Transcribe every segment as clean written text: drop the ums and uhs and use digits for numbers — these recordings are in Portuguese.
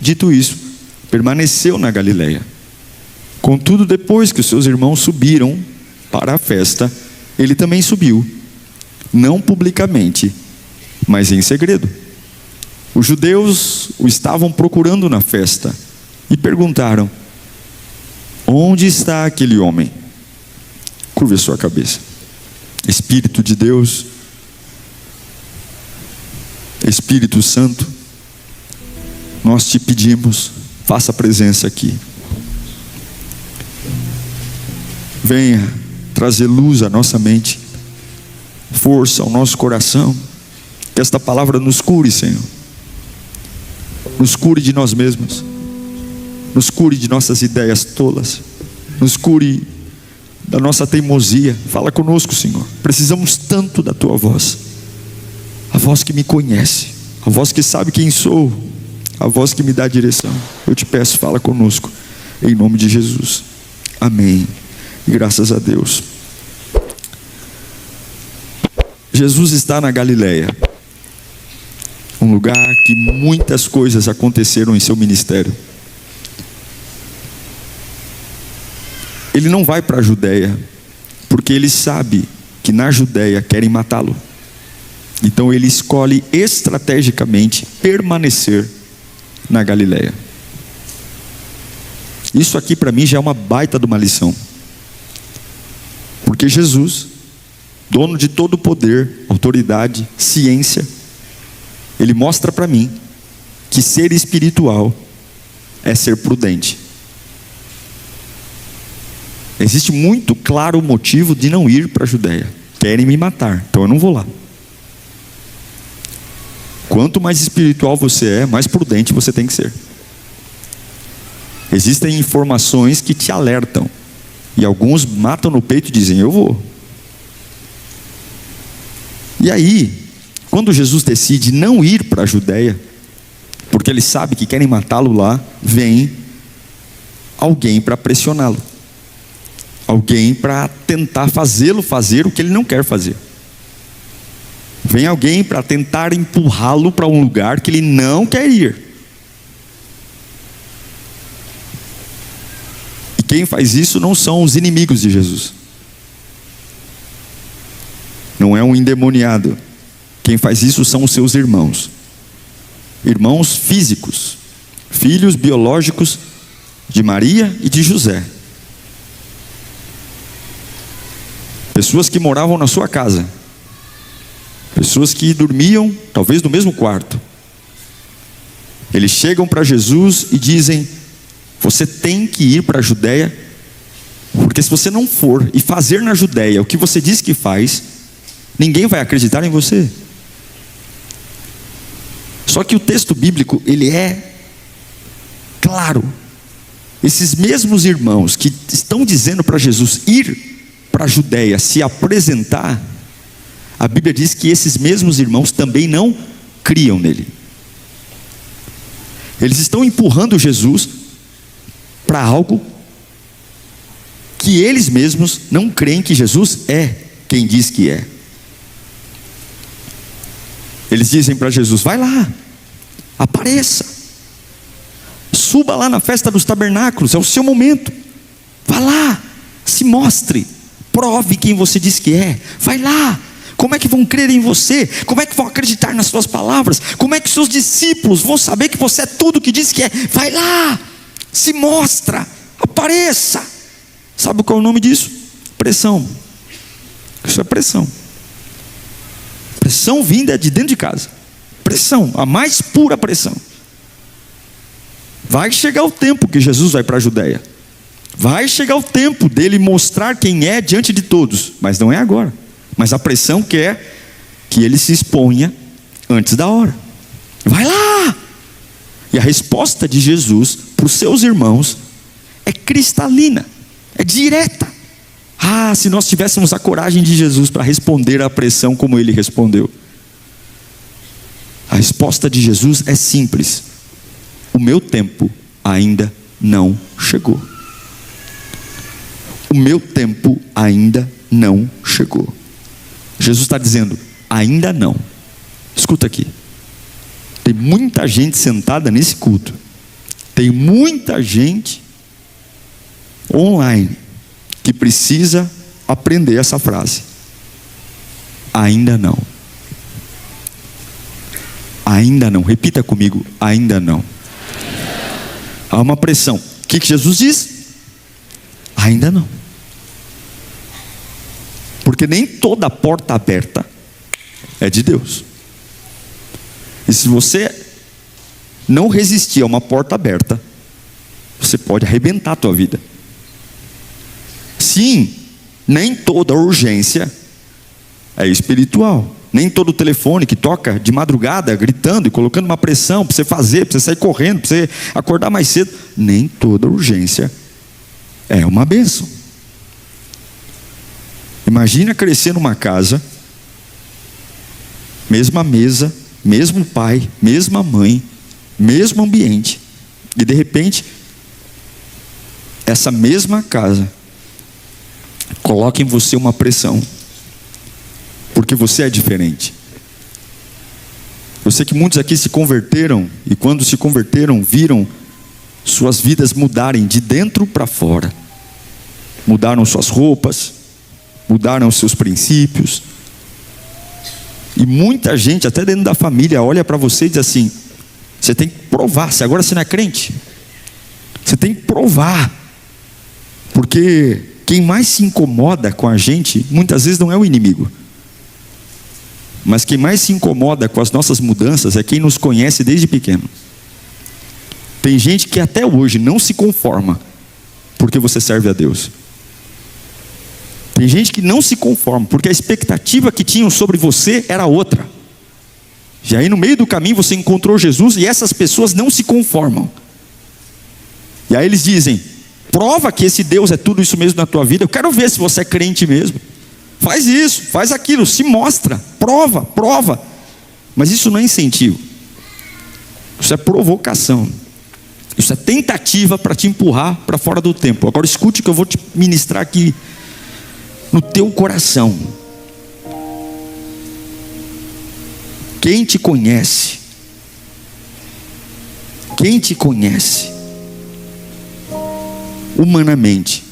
Dito isso, permaneceu na Galileia. Contudo, depois que os seus irmãos subiram para a festa, ele também subiu, não publicamente, mas em segredo. Os judeus o estavam procurando na festa e perguntaram: onde está aquele homem? Curve a sua cabeça. Espírito de Deus, Espírito Santo, nós te pedimos, faça presença aqui. Venha trazer luz à nossa mente, força ao nosso coração. Que esta palavra nos cure, Senhor. Nos cure de nós mesmos. Nos cure de nossas ideias tolas. Nos cure da nossa teimosia. Fala conosco, Senhor. Precisamos tanto da tua voz. A voz que me conhece, a voz que sabe quem sou, a voz que me dá direção. Eu te peço, fala conosco, em nome de Jesus. Amém. Graças a Deus. Jesus está na Galileia, um lugar que muitas coisas aconteceram em seu ministério. Ele não vai para a Judéia, porque ele sabe que na Judéia querem matá-lo. Então ele escolhe estrategicamente permanecer na Galileia. Isso aqui para mim já é uma baita de uma lição. Porque Jesus, dono de todo o poder, autoridade, ciência, ele mostra para mim que ser espiritual é ser prudente. Existe muito claro motivo de não ir para a Judéia. Querem me matar, então eu não vou lá. Quanto mais espiritual você é, mais prudente você tem que ser. Existem informações que te alertam, e alguns matam no peito e dizem: eu vou. E aí, quando Jesus decide não ir para a Judéia, porque ele sabe que querem matá-lo lá, vem alguém para pressioná-lo, alguém para tentar fazê-lo fazer o que ele não quer fazer. Vem alguém para tentar empurrá-lo para um lugar que ele não quer ir. E quem faz isso não são os inimigos de Jesus. Não é um endemoniado. Quem faz isso são os seus irmãos. Irmãos físicos, filhos biológicos de Maria e de José. Pessoas que moravam na sua casa. Pessoas que dormiam, talvez no mesmo quarto. Eles chegam para Jesus e dizem: você tem que ir para a Judéia, porque se você não for e fazer na Judéia o que você diz que faz, ninguém vai acreditar em você. Só que o texto bíblico, ele é claro. Esses mesmos irmãos que estão dizendo para Jesus ir para a Judéia, se apresentar, a Bíblia diz que esses mesmos irmãos também não criam nele. Eles estão empurrando Jesus para algo que eles mesmos não creem que Jesus é quem diz que é. Eles dizem para Jesus: vai lá, apareça, suba lá na festa dos tabernáculos, é o seu momento. Vá lá, se mostre, prove quem você diz que é. Vai lá. Como é que vão crer em você? Como é que vão acreditar nas suas palavras? Como é que seus discípulos vão saber que você é tudo o que diz que é? Vai lá, se mostra, apareça. Sabe qual é o nome disso? Pressão. Isso é pressão. Pressão vinda de dentro de casa. Pressão, a mais pura pressão. Vai chegar o tempo que Jesus vai para a Judéia. Vai chegar o tempo dele mostrar quem é diante de todos. Mas não é agora. Mas a pressão quer que ele se exponha antes da hora. Vai lá! E a resposta de Jesus para os seus irmãos é cristalina, é direta. Ah, se nós tivéssemos a coragem de Jesus para responder à pressão como ele respondeu. A resposta de Jesus é simples: o meu tempo ainda não chegou. O meu tempo ainda não chegou. Jesus está dizendo: ainda não. Escuta aqui. Tem muita gente sentada nesse culto Tem muita gente online que precisa aprender essa frase. Ainda não. Ainda não. Repita comigo, ainda não. Há uma pressão. O que Jesus diz? Ainda não. Porque nem toda porta aberta é de Deus. E se você não resistir a uma porta aberta, você pode arrebentar a tua vida. Sim, nem toda urgência é espiritual. Nem todo telefone que toca de madrugada, gritando e colocando uma pressão para você fazer, para você sair correndo, para você acordar mais cedo, nem toda urgência é uma bênção. Imagina crescer numa casa, mesma mesa, mesmo pai, mesma mãe, mesmo ambiente, e de repente essa mesma casa coloca em você uma pressão, porque você é diferente. Eu sei que muitos aqui se converteram, e quando se converteram, viram suas vidas mudarem de dentro para fora. Mudaram suas roupas, mudaram seus princípios. E muita gente, até dentro da família, olha para você e diz assim: você tem que provar, se agora você não é crente, você tem que provar. Porque quem mais se incomoda com a gente, muitas vezes não é o inimigo, mas quem mais se incomoda com as nossas mudanças é quem nos conhece desde pequeno. Tem gente que até hoje não se conforma porque você serve a Deus. Tem gente que não se conforma porque a expectativa que tinham sobre você era outra. E aí no meio do caminho você encontrou Jesus, e essas pessoas não se conformam. E aí eles dizem: prova que esse Deus é tudo isso mesmo na tua vida. Eu quero ver se você é crente mesmo. Faz isso, faz aquilo, se mostra, prova. Mas isso não é incentivo. Isso é provocação. Isso é tentativa para te empurrar para fora do tempo. Agora escute o que eu vou te ministrar aqui no teu coração. Quem te conhece humanamente,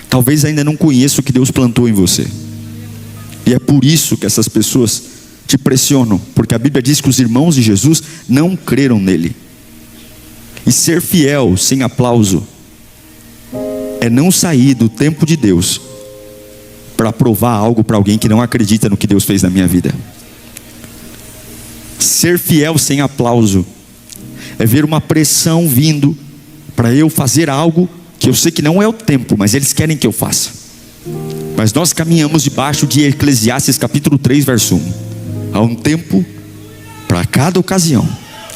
talvez ainda não conheça o que Deus plantou em você. E é por isso que essas pessoas te pressionam, porque a Bíblia diz que os irmãos de Jesus não creram nele. E ser fiel sem aplauso é não sair do tempo de Deus para provar algo para alguém que não acredita no que Deus fez na minha vida. Ser fiel sem aplauso é ver uma pressão vindo para eu fazer algo que eu sei que não é o tempo, mas eles querem que eu faça. Mas nós caminhamos debaixo de Eclesiastes capítulo 3, verso 1. Há um tempo para cada ocasião,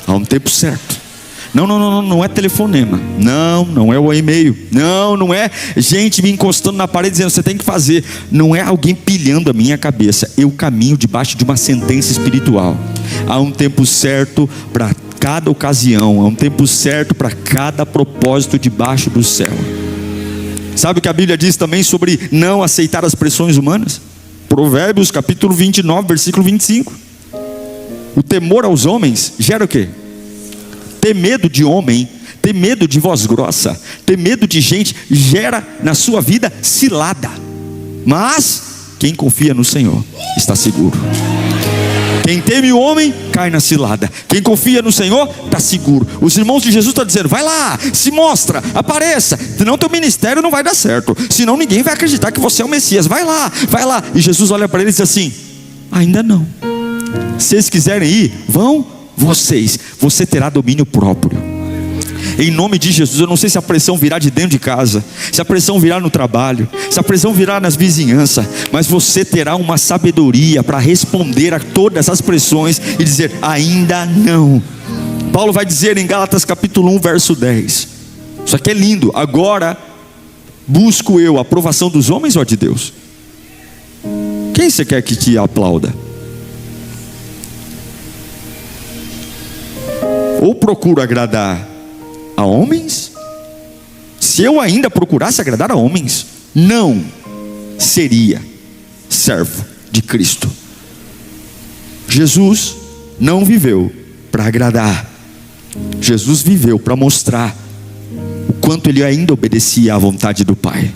há um tempo certo. Não é telefonema, não é o e-mail, não é gente me encostando na parede dizendo você tem que fazer, não é alguém pilhando a minha cabeça. Eu caminho debaixo de uma sentença espiritual. Há um tempo certo para cada ocasião, há um tempo certo para cada propósito debaixo do céu. Sabe o que a Bíblia diz também sobre não aceitar as pressões humanas? Provérbios capítulo 29, versículo 25. O temor aos homens gera o quê? Ter medo de homem, ter medo de voz grossa, ter medo de gente, gera na sua vida cilada. Mas quem confia no Senhor está seguro. Quem teme o homem cai na cilada. Quem confia no Senhor está seguro. Os irmãos de Jesus estão dizendo: vai lá, se mostra, apareça, senão teu ministério não vai dar certo, senão ninguém vai acreditar que você é o Messias. Vai lá. E Jesus olha para eles e diz assim: ainda não. Se vocês quiserem ir, vão vocês. Você terá domínio próprio. Em nome de Jesus. Eu não sei se a pressão virá de dentro de casa, se a pressão virá no trabalho, se a pressão virá nas vizinhanças, mas você terá uma sabedoria para responder a todas as pressões e dizer: ainda não. Paulo vai dizer em Gálatas capítulo 1, verso 10. Isso aqui é lindo. Agora busco eu a aprovação dos homens ou a de Deus? Quem você quer que te aplauda? Ou procuro agradar a homens? Se eu ainda procurasse agradar a homens, não seria servo de Cristo. Jesus não viveu para agradar. Jesus viveu para mostrar o quanto ele ainda obedecia à vontade do Pai.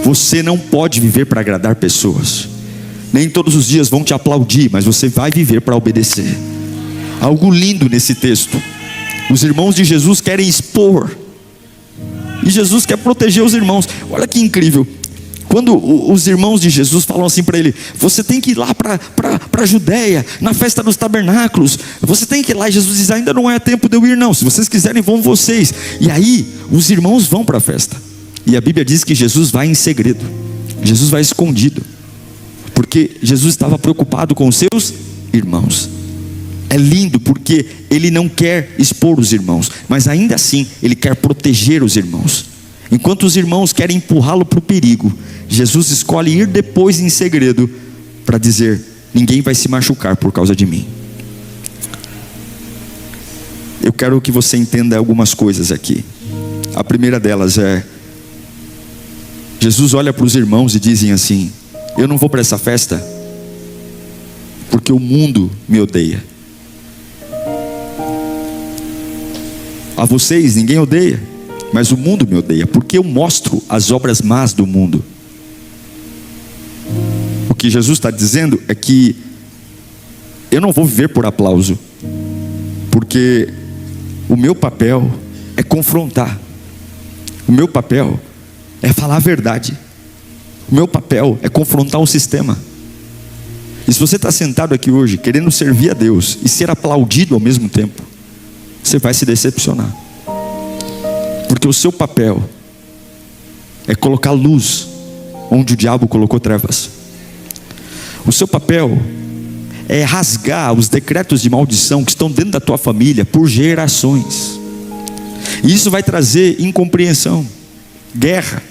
Você não pode viver para agradar pessoas. Nem todos os dias vão te aplaudir, mas você vai viver para obedecer. Algo lindo nesse texto. Os irmãos de Jesus querem expor, e Jesus quer proteger os irmãos. Olha que incrível. Quando os irmãos de Jesus falam assim para ele: você tem que ir lá para a Judéia, na festa dos tabernáculos, você tem que ir lá. E Jesus diz: ainda não é tempo de eu ir não, se vocês quiserem vão vocês. E aí os irmãos vão para a festa, e a Bíblia diz que Jesus vai em segredo, Jesus vai escondido, porque Jesus estava preocupado com os seus irmãos. É lindo porque ele não quer expor os irmãos, mas ainda assim ele quer proteger os irmãos. Enquanto os irmãos querem empurrá-lo para o perigo, Jesus escolhe ir depois em segredo para dizer: ninguém vai se machucar por causa de mim. Eu quero que você entenda algumas coisas aqui. A primeira delas é: Jesus olha para os irmãos e dizem assim: eu não vou para essa festa porque o mundo me odeia. A vocês ninguém odeia, mas o mundo me odeia, porque eu mostro as obras más do mundo. O que Jesus está dizendo é que eu não vou viver por aplauso, porque o meu papel é confrontar, o meu papel é falar a verdade, o meu papel é confrontar o sistema. E se você está sentado aqui hoje querendo servir a Deus e ser aplaudido ao mesmo tempo, você vai se decepcionar, porque o seu papel é colocar luz onde o diabo colocou trevas. O seu papel é rasgar os decretos de maldição que estão dentro da tua família por gerações. E isso vai trazer incompreensão, guerra.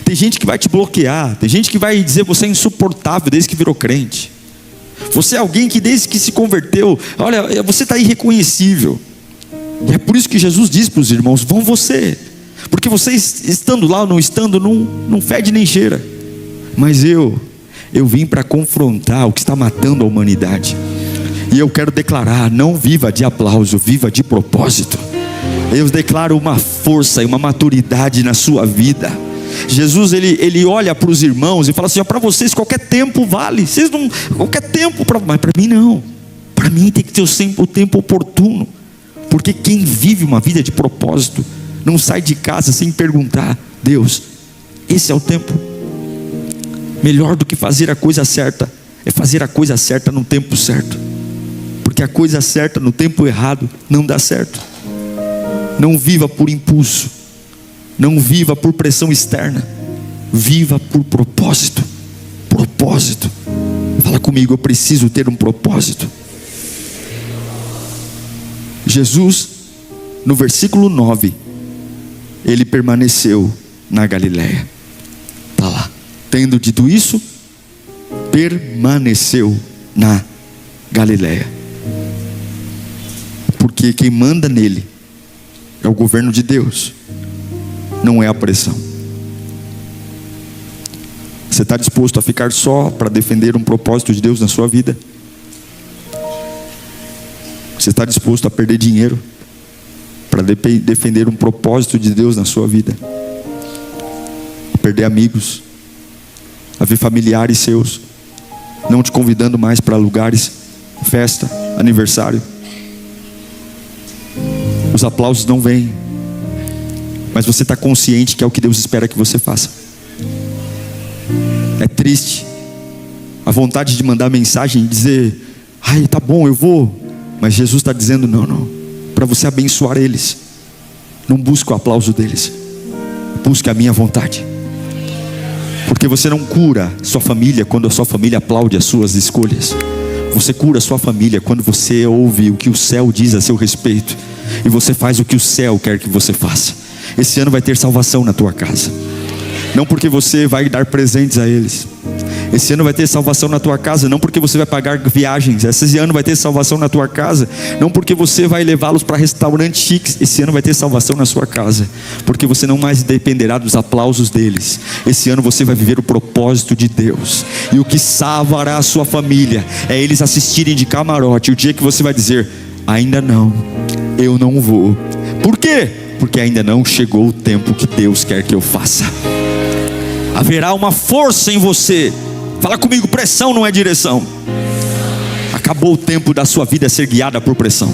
Tem gente que vai te bloquear, tem gente que vai dizer: você é insuportável desde que virou crente. Você é alguém que desde que se converteu, olha, você está irreconhecível. E é por isso que Jesus diz para os irmãos: vão você, porque vocês estando lá ou não estando, não fede nem cheira. Mas eu vim para confrontar o que está matando a humanidade. E eu quero declarar: não viva de aplauso, viva de propósito. Eu declaro uma força e uma maturidade na sua vida. Jesus ele olha para os irmãos e fala assim: para vocês qualquer tempo vale, vocês não, qualquer tempo, mas para mim não. Para mim tem que ter o tempo oportuno. Porque quem vive uma vida de propósito não sai de casa sem perguntar: Deus, esse é o tempo? Melhor do que fazer a coisa certa é fazer a coisa certa no tempo certo, porque a coisa certa no tempo errado não dá certo. Não viva por impulso, não viva por pressão externa, viva por propósito. Propósito. Fala comigo: eu preciso ter um propósito. Jesus, no versículo 9, ele permaneceu na Galileia. Está lá. Tendo dito isso, permaneceu na Galileia. Porque quem manda nele é o governo de Deus, não é a pressão. Você está disposto a ficar só para defender um propósito de Deus na sua vida? Você está disposto a perder dinheiro para defender um propósito de Deus na sua vida? A perder amigos, a ver familiares seus não te convidando mais para lugares, festa, aniversário. Os aplausos não vêm, mas você está consciente que é o que Deus espera que você faça. É triste a vontade de mandar mensagem e dizer: ai, tá bom, eu vou. Mas Jesus está dizendo: não, para você abençoar eles, não busque o aplauso deles, busque a minha vontade. Porque você não cura sua família quando a sua família aplaude as suas escolhas. Você cura a sua família quando você ouve o que o céu diz a seu respeito, e você faz o que o céu quer que você faça. Esse ano vai ter salvação na tua casa, não porque você vai dar presentes a eles. Esse ano vai ter salvação na tua casa, não porque você vai pagar viagens. Esse ano vai ter salvação na tua casa, não porque você vai levá-los para restaurantes chiques. Esse ano vai ter salvação na sua casa, porque você não mais dependerá dos aplausos deles. Esse ano você vai viver o propósito de Deus, e o que salvará a sua família é eles assistirem de camarote o dia que você vai dizer: ainda não, eu não vou. Por quê? porque ainda não chegou o tempo que Deus quer que eu faça. Haverá uma força em você. Fala comigo, pressão não é direção. Acabou o tempo da sua vida ser guiada por pressão.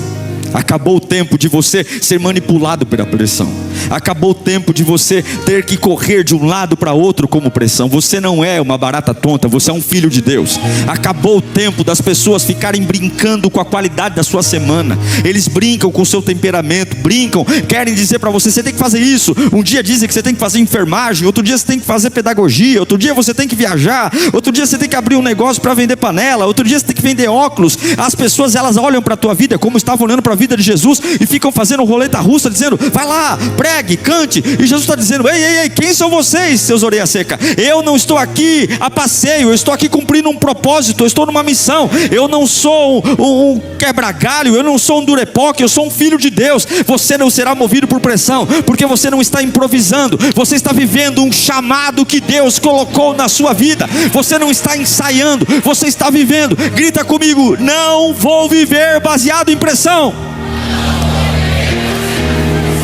Acabou o tempo de você ser manipulado pela pressão. Acabou o tempo de você ter que correr de um lado para outro como pressão. Você não é uma barata tonta, você é um filho de Deus. Acabou o tempo das pessoas ficarem brincando com a qualidade da sua semana. Eles brincam com o seu temperamento, brincam, querem dizer para você, você tem que fazer isso. Um dia dizem que você tem que fazer enfermagem, outro dia você tem que fazer pedagogia, outro dia você tem que viajar, outro dia você tem que abrir um negócio para vender panela, outro dia você tem que vender óculos. As pessoas, elas olham para a tua vida como estavam olhando para a vida de Jesus e ficam fazendo roleta russa, dizendo, vai lá, pregue, cante. E Jesus está dizendo, ei, quem são vocês, seus orelha seca? Eu não estou aqui a passeio, eu estou aqui cumprindo um propósito, eu estou numa missão. Eu não sou um quebra-galho, eu não sou um durepoque, eu sou um filho de Deus. Você não será movido por pressão, porque você não está improvisando, você está vivendo um chamado que Deus colocou na sua vida. Você não está ensaiando, você está vivendo. Grita comigo, não vou viver baseado em pressão.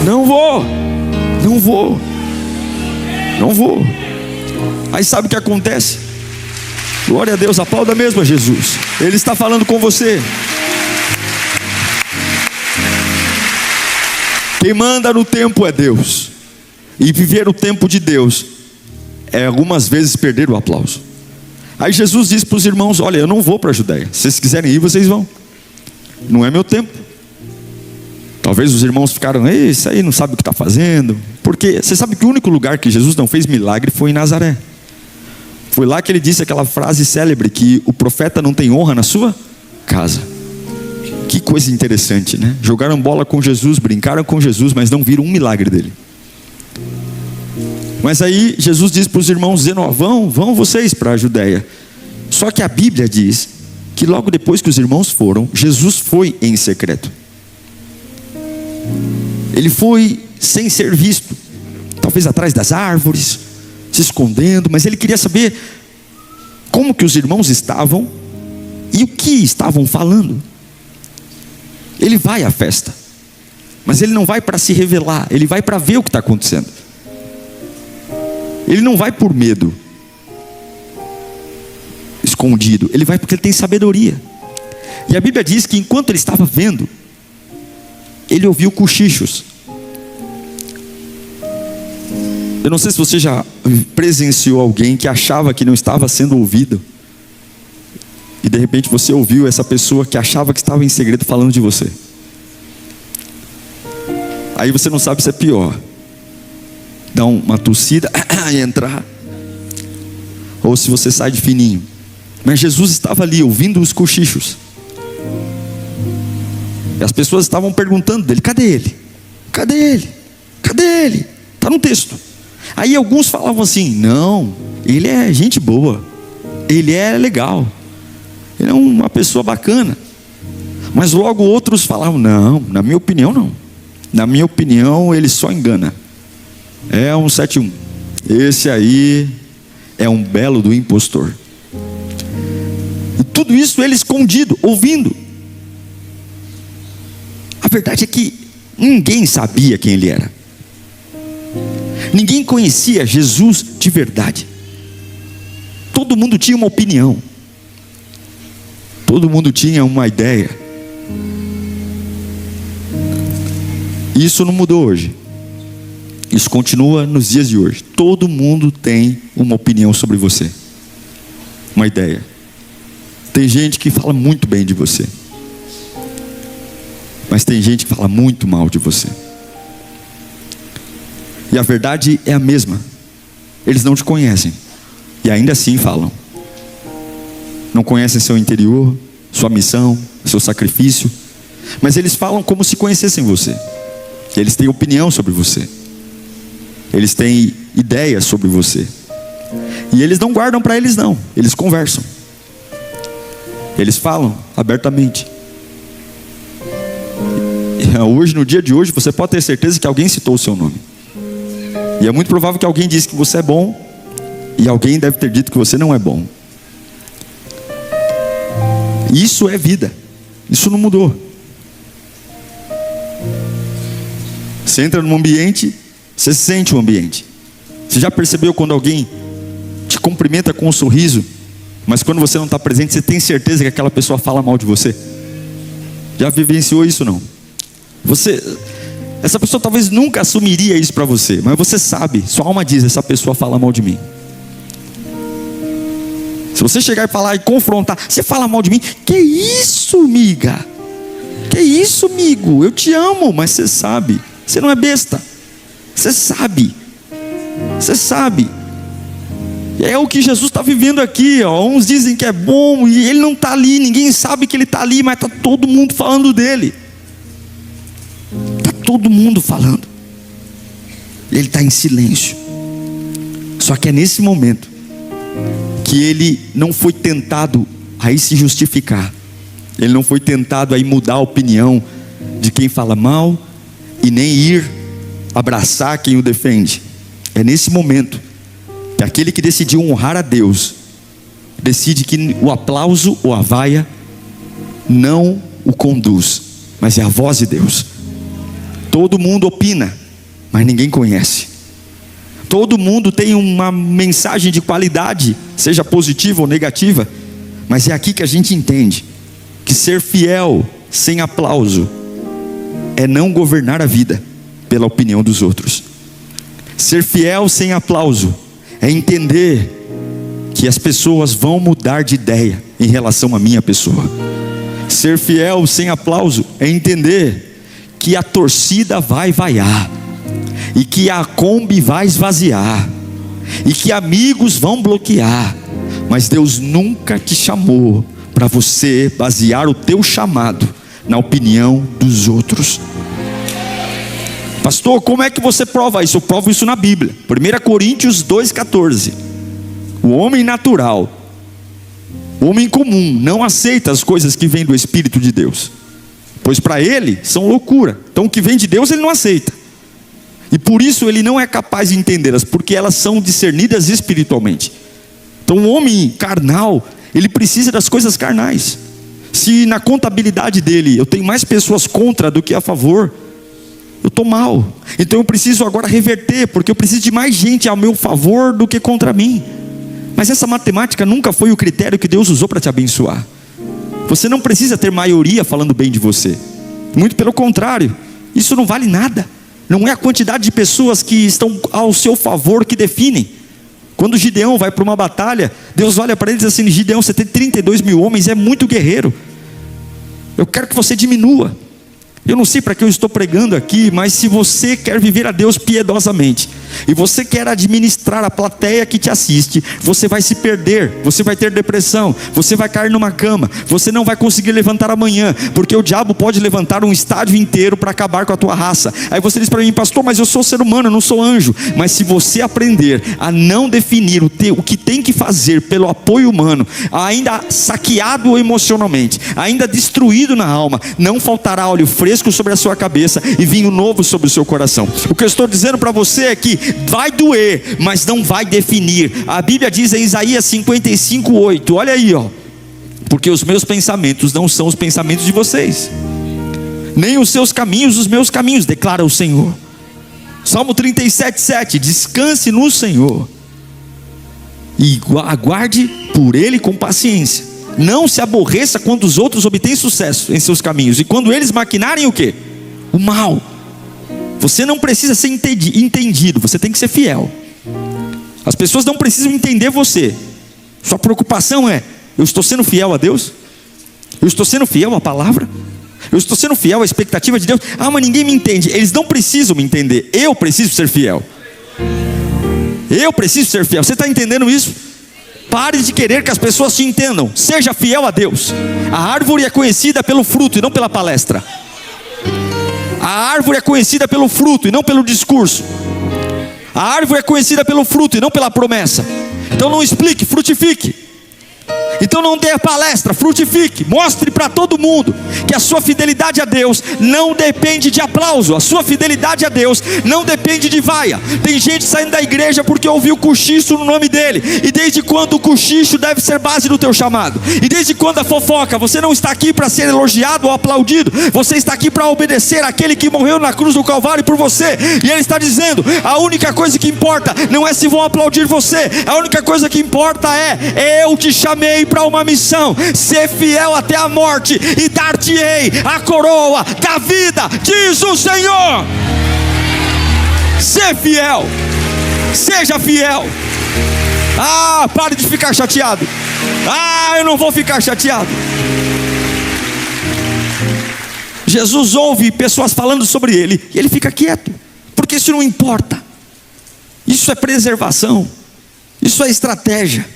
Não vou. Aí sabe o que acontece? Glória a Deus, aplauda mesmo a Jesus. Ele está falando com você. Quem manda no tempo é Deus. E viver o tempo de Deus é algumas vezes perder o aplauso. Aí Jesus disse para os irmãos, olha, eu não vou para a Judeia. Se vocês quiserem ir, vocês vão. Não é meu tempo. Talvez os irmãos ficaram, isso aí não sabe o que está fazendo. Porque você sabe que o único lugar que Jesus não fez milagre foi em Nazaré. Foi lá que ele disse aquela frase célebre, que o profeta não tem honra na sua casa. Que coisa interessante, né? Jogaram bola com Jesus, brincaram com Jesus, mas não viram um milagre dele. Mas aí Jesus disse para os irmãos, dizendo, vão vocês para a Judeia. Só que a Bíblia diz que logo depois que os irmãos foram, Jesus foi em secreto. Ele foi sem ser visto, talvez atrás das árvores, se escondendo, mas ele queria saber como que os irmãos estavam e o que estavam falando. Ele vai à festa, mas ele não vai para se revelar, ele vai para ver o que está acontecendo. Ele não vai por medo, escondido, ele vai porque ele tem sabedoria. E a Bíblia diz que enquanto ele estava vendo, ele ouviu cochichos. Eu não sei se você já presenciou alguém que achava que não estava sendo ouvido, e de repente você ouviu essa pessoa que achava que estava em segredo falando de você. Aí você não sabe se é pior, dar uma tossida e entrar, ou se você sai de fininho. Mas Jesus estava ali ouvindo os cochichos. E as pessoas estavam perguntando dele, cadê ele? Cadê ele? Cadê ele? Está no texto. Aí alguns falavam assim, não, ele é gente boa, ele é legal, ele é uma pessoa bacana. Mas logo outros falavam, não, na minha opinião não. Na minha opinião ele só engana. É um 71. Esse aí é um belo do impostor. E tudo isso ele escondido, ouvindo. A verdade é que ninguém sabia quem ele era. Ninguém conhecia Jesus de verdade. Todo mundo tinha uma opinião. Todo mundo tinha uma ideia. Isso não mudou hoje. Isso continua nos dias de hoje. Todo mundo tem uma opinião sobre você, uma ideia. Tem gente que fala muito bem de você, mas tem gente que fala muito mal de você. E a verdade é a mesma. Eles não te conhecem e ainda assim falam. Não conhecem seu interior, sua missão, seu sacrifício, mas eles falam como se conhecessem você. Eles têm opinião sobre você. Eles têm ideias sobre você. E eles não guardam para eles não. Eles conversam. Eles falam abertamente. E hoje, no dia de hoje, você pode ter certeza que alguém citou o seu nome. E é muito provável que alguém disse que você é bom, e alguém deve ter dito que você não é bom. Isso é vida. Isso não mudou. Você entra num ambiente, você sente o ambiente. Você já percebeu quando alguém te cumprimenta com um sorriso, mas quando você não está presente, você tem certeza que aquela pessoa fala mal de você? Já vivenciou isso não? Essa pessoa talvez nunca assumiria isso para você, mas você sabe, sua alma diz, essa pessoa fala mal de mim. Se você chegar e falar e confrontar, você fala mal de mim? Que isso, amiga? Que isso, amigo? Eu te amo, mas você sabe. Você não é besta. Você sabe. Você sabe. E é o que Jesus está vivendo aqui, ó. Uns dizem que é bom e ele não está ali. Ninguém sabe que ele está ali, mas está todo mundo falando dele. Está todo mundo falando. Ele está em silêncio. Só que é nesse momento que ele não foi tentado a ir se justificar. Ele não foi tentado a ir mudar a opinião de quem fala mal e nem ir abraçar quem o defende. É nesse momento que aquele que decidiu honrar a Deus decide que o aplauso ou a vaia não o conduz, mas é a voz de Deus. Todo mundo opina, mas ninguém conhece. Todo mundo tem uma mensagem de qualidade, seja positiva ou negativa, mas é aqui que a gente entende que ser fiel sem aplauso é não governar a vida pela opinião dos outros. Ser fiel sem aplauso é entender que as pessoas vão mudar de ideia em relação à minha pessoa. Ser fiel sem aplauso é entender que a torcida vai vaiar, e que a Kombi vai esvaziar, e que amigos vão bloquear, mas Deus nunca te chamou para você basear o teu chamado na opinião dos outros. Pastor, como é que você prova isso? Eu provo isso na Bíblia. 1 Coríntios 2,14. O homem natural, o homem comum, não aceita as coisas que vêm do Espírito de Deus, pois para ele são loucura. Então o que vem de Deus ele não aceita, e por isso ele não é capaz de entendê-las, porque elas são discernidas espiritualmente. Então o homem carnal, ele precisa das coisas carnais. Se na contabilidade dele eu tenho mais pessoas contra do que a favor, eu estou mal. Então eu preciso agora reverter, porque eu preciso de mais gente ao meu favor do que contra mim. Mas essa matemática nunca foi o critério que Deus usou para te abençoar. Você não precisa ter maioria falando bem de você. Muito pelo contrário, isso não vale nada. Não é a quantidade de pessoas que estão ao seu favor que definem. Quando Gideão vai para uma batalha, Deus olha para ele e diz assim: Gideão, você tem 32 mil homens, é muito guerreiro. Eu quero que você diminua. Eu não sei para que eu estou pregando aqui, mas se você quer viver a Deus piedosamente, e você quer administrar a plateia que te assiste, você vai se perder, você vai ter depressão, você vai cair numa cama, você não vai conseguir levantar amanhã, porque o diabo pode levantar um estádio inteiro para acabar com a tua raça. Aí você diz para mim: pastor, mas eu sou ser humano, eu não sou anjo. Mas se você aprender a não definir o que tem que fazer pelo apoio humano, ainda saqueado emocionalmente, ainda destruído na alma, não faltará óleo fresco sobre a sua cabeça e vinho novo sobre o seu coração. O que eu estou dizendo para você é que vai doer, mas não vai definir. A Bíblia diz em Isaías 55:8, olha aí, ó: porque os meus pensamentos não são os pensamentos de vocês, nem os seus caminhos os meus caminhos, declara o Senhor. Salmo 37:7, descanse no Senhor e aguarde por Ele com paciência. Não se aborreça quando os outros obtêm sucesso em seus caminhos, e quando eles maquinarem o quê? O mal. Você não precisa ser entendido, você tem que ser fiel. As pessoas não precisam entender você. Sua preocupação é: eu estou sendo fiel a Deus? Eu estou sendo fiel à palavra? Eu estou sendo fiel à expectativa de Deus? Ah, mas ninguém me entende. Eles não precisam me entender, eu preciso ser fiel. Eu preciso ser fiel. Você está entendendo isso? Pare de querer que as pessoas te entendam. Seja fiel a Deus. A árvore é conhecida pelo fruto e não pela palestra. A árvore é conhecida pelo fruto e não pelo discurso. A árvore é conhecida pelo fruto e não pela promessa. Então não explique, frutifique. Então não dê palestra, frutifique, mostre para todo mundo que a sua fidelidade a Deus não depende de aplauso, a sua fidelidade a Deus não depende de vaia. Tem gente saindo da igreja porque ouviu cochicho no nome dele. E desde quando o cochicho deve ser base do teu chamado? E desde quando a fofoca? Você não está aqui para ser elogiado ou aplaudido, você está aqui para obedecer àquele que morreu na cruz do Calvário por você. E ele está dizendo: a única coisa que importa não é se vão aplaudir você, a única coisa que importa é: eu te chamei para uma missão, ser fiel até a morte, e dar-te-ei a coroa da vida, diz o Senhor. Ser fiel, seja fiel. Pare de ficar chateado. Eu não vou ficar chateado. Jesus ouve pessoas falando sobre ele e ele fica quieto, porque isso não importa. Isso é preservação, isso é estratégia.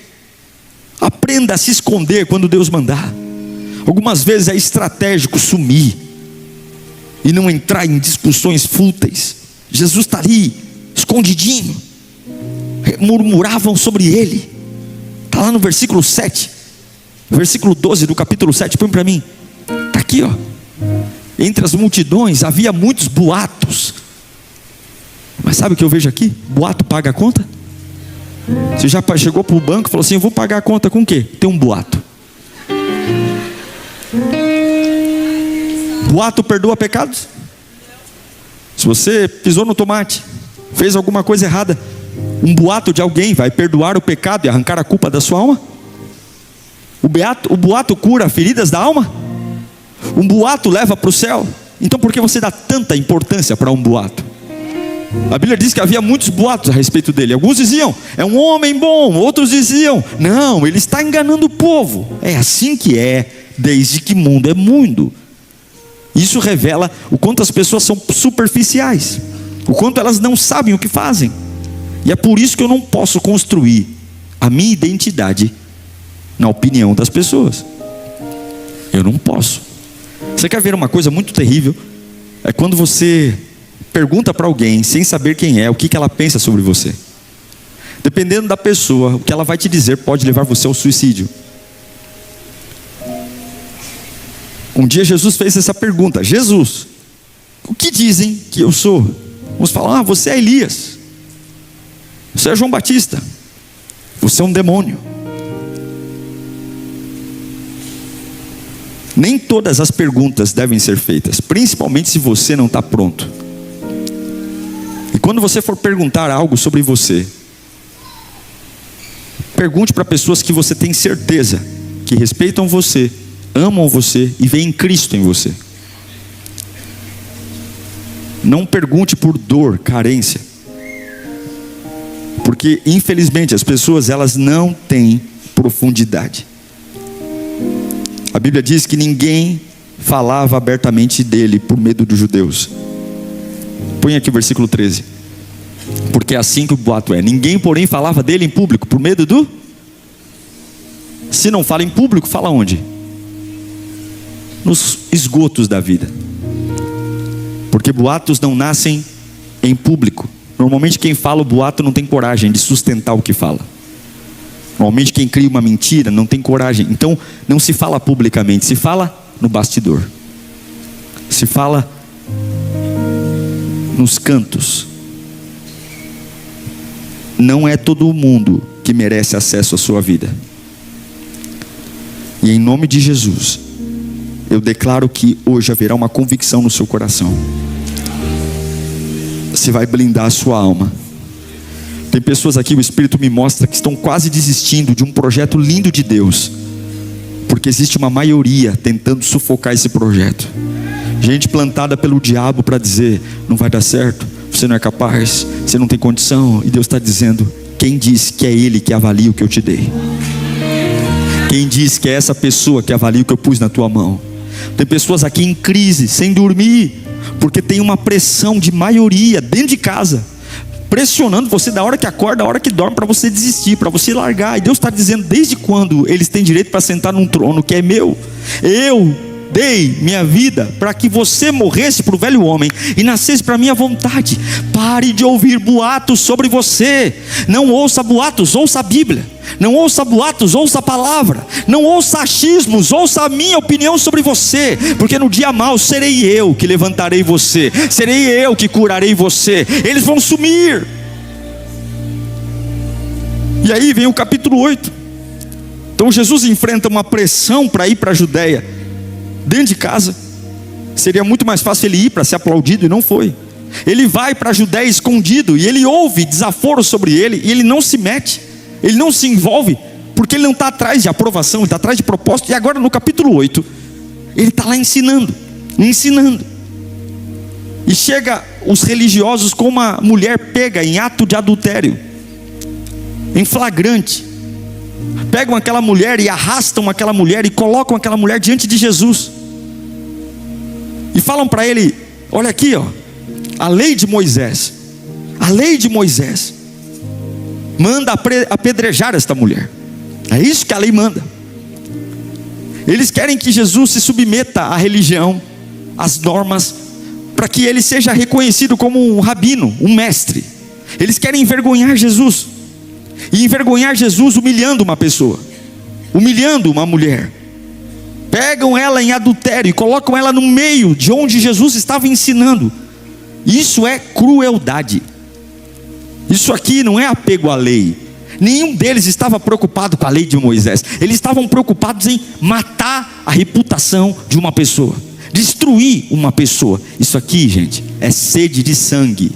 Aprenda a se esconder quando Deus mandar. Algumas vezes é estratégico sumir e não entrar em discussões fúteis. Jesus está ali, escondidinho. Murmuravam sobre ele. Está lá no versículo 7, versículo 12 do capítulo 7, põe para mim. Está aqui, ó. Entre as multidões havia muitos boatos. Mas sabe o que eu vejo aqui? Boato paga a conta? Você já chegou para o banco e falou assim: eu vou pagar a conta com o quê? Tem um boato. Boato perdoa pecados? Se você pisou no tomate, fez alguma coisa errada, um boato de alguém vai perdoar o pecado e arrancar a culpa da sua alma? O boato cura feridas da alma? Um boato leva para o céu? Então por que você dá tanta importância para um boato? A Bíblia diz que havia muitos boatos a respeito dele. Alguns diziam: é um homem bom. Outros diziam: não, ele está enganando o povo. É assim que é, desde que mundo é mundo. Isso revela o quanto as pessoas são superficiais, o quanto elas não sabem o que fazem. E é por isso que eu não posso construir a minha identidade na opinião das pessoas. Eu não posso. Você quer ver uma coisa muito terrível? É quando você pergunta para alguém, sem saber quem é, o que ela pensa sobre você. Dependendo da pessoa, o que ela vai te dizer pode levar você ao suicídio. Um dia Jesus fez essa pergunta: Jesus, o que dizem que eu sou? Uns falam: você é Elias, você é João Batista, você é um demônio. Nem todas as perguntas devem ser feitas, principalmente se você não está pronto. E quando você for perguntar algo sobre você, pergunte para pessoas que você tem certeza que respeitam você, amam você e veem Cristo em você. Não pergunte por dor, carência, porque infelizmente as pessoas, elas não têm profundidade. A Bíblia diz que ninguém falava abertamente dele por medo dos judeus. Põe aqui o versículo 13. Porque é assim que o boato é: ninguém porém falava dele em público por medo do... Se não fala em público, fala onde? Nos esgotos da vida. Porque boatos não nascem em público. Normalmente quem fala o boato não tem coragem de sustentar o que fala. Normalmente quem cria uma mentira não tem coragem. Então não se fala publicamente, se fala no bastidor, se fala nos cantos. Não é todo mundo que merece acesso à sua vida. E em nome de Jesus, eu declaro que hoje haverá uma convicção no seu coração. Você vai blindar a sua alma. Tem pessoas aqui, o Espírito me mostra, que estão quase desistindo de um projeto lindo de Deus, porque existe uma maioria tentando sufocar esse projeto. Gente plantada pelo diabo para dizer: não vai dar certo, você não é capaz, você não tem condição. E Deus está dizendo: quem disse que é Ele que avalia o que eu te dei? Quem disse que é essa pessoa que avalia o que eu pus na tua mão? Tem pessoas aqui em crise, sem dormir, porque tem uma pressão de maioria dentro de casa, pressionando você da hora que acorda, da hora que dorme, para você desistir, para você largar. E Deus está dizendo: desde quando eles têm direito para sentar num trono que é meu? Eu dei minha vida para que você morresse para o velho homem e nascesse para a minha vontade. Pare de ouvir boatos sobre você. Não ouça boatos, ouça a Bíblia. Não ouça boatos, ouça a palavra. Não ouça achismos, ouça a minha opinião sobre você. Porque no dia mau serei eu que levantarei você, serei eu que curarei você. Eles vão sumir. E aí vem o capítulo 8. Então Jesus enfrenta uma pressão para ir para a Judéia dentro de casa. Seria muito mais fácil ele ir para ser aplaudido, e não foi. Ele vai para a Judéia escondido, e ele ouve desaforo sobre ele, e ele não se mete, ele não se envolve, porque ele não está atrás de aprovação, ele está atrás de propósito. E agora no capítulo 8, ele está lá ensinando. E chega os religiosos com uma mulher pega em ato de adultério, em flagrante. Pegam aquela mulher e arrastam aquela mulher e colocam aquela mulher diante de Jesus. E falam para ele: olha aqui, ó, a lei de Moisés manda apedrejar esta mulher. É isso que a lei manda. Eles querem que Jesus se submeta à religião, às normas, para que ele seja reconhecido como um rabino, um mestre. Eles querem envergonhar Jesus. E envergonhar Jesus humilhando uma pessoa, humilhando uma mulher. Pegam ela em adultério e colocam ela no meio de onde Jesus estava ensinando. Isso é crueldade. Isso aqui não é apego à lei. Nenhum deles estava preocupado com a lei de Moisés. Eles estavam preocupados em matar a reputação de uma pessoa, destruir uma pessoa. Isso aqui, gente, é sede de sangue.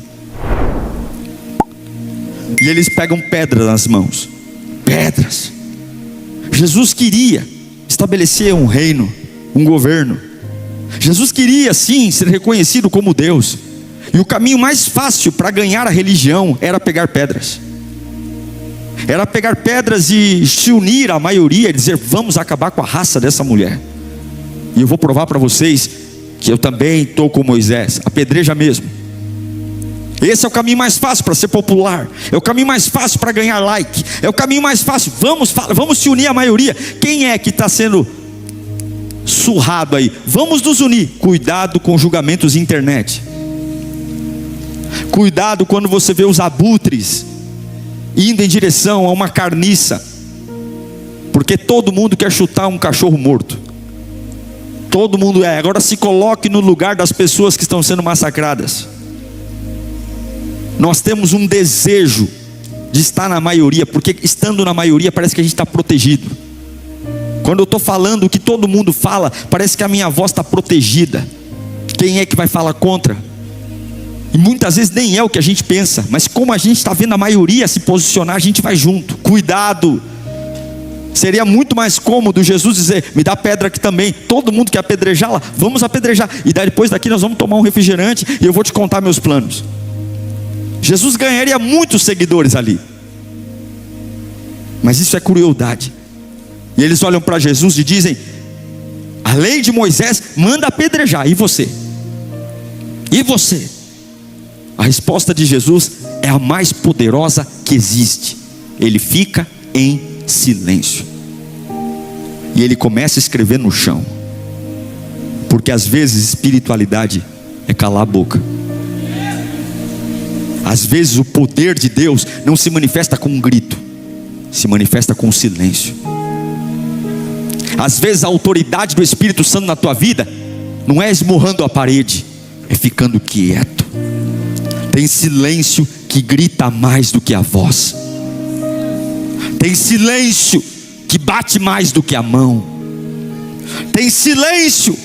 E eles pegam pedras nas mãos. Pedras. Jesus queria estabelecer um reino, um governo. Jesus queria sim ser reconhecido como Deus. E o caminho mais fácil para ganhar a religião era pegar pedras. Era pegar pedras e se unir à maioria e dizer: vamos acabar com a raça dessa mulher. E eu vou provar para vocês que eu também estou com Moisés. Apedreja mesmo. Esse é o caminho mais fácil para ser popular. É o caminho mais fácil para ganhar like. É o caminho mais fácil. Vamos se unir à maioria. Quem é que está sendo surrado aí? Vamos nos unir. Cuidado com julgamentos de internet. Cuidado quando você vê os abutres indo em direção a uma carniça, porque todo mundo quer chutar um cachorro morto. Todo mundo é. Agora se coloque no lugar das pessoas que estão sendo massacradas. Nós temos um desejo de estar na maioria, porque estando na maioria parece que a gente está protegido. Quando eu estou falando o que todo mundo fala, parece que a minha voz está protegida. Quem é que vai falar contra? E muitas vezes nem é o que a gente pensa, mas como a gente está vendo a maioria se posicionar, a gente vai junto. Cuidado. Seria muito mais cômodo Jesus dizer: me dá pedra aqui também. Todo mundo quer apedrejá-la, vamos apedrejar. E depois daqui nós vamos tomar um refrigerante e eu vou te contar meus planos. Jesus ganharia muitos seguidores ali. Mas isso é crueldade. E eles olham para Jesus e dizem: a lei de Moisés manda apedrejar, e você? E você? A resposta de Jesus é a mais poderosa que existe. Ele fica em silêncio. E ele começa a escrever no chão. Porque às vezes espiritualidade é calar a boca. Às vezes o poder de Deus não se manifesta com um grito, se manifesta com um silêncio. Às vezes a autoridade do Espírito Santo na tua vida não é esmurrando a parede, é ficando quieto. Tem silêncio que grita mais do que a voz. Tem silêncio que bate mais do que a mão. Tem silêncio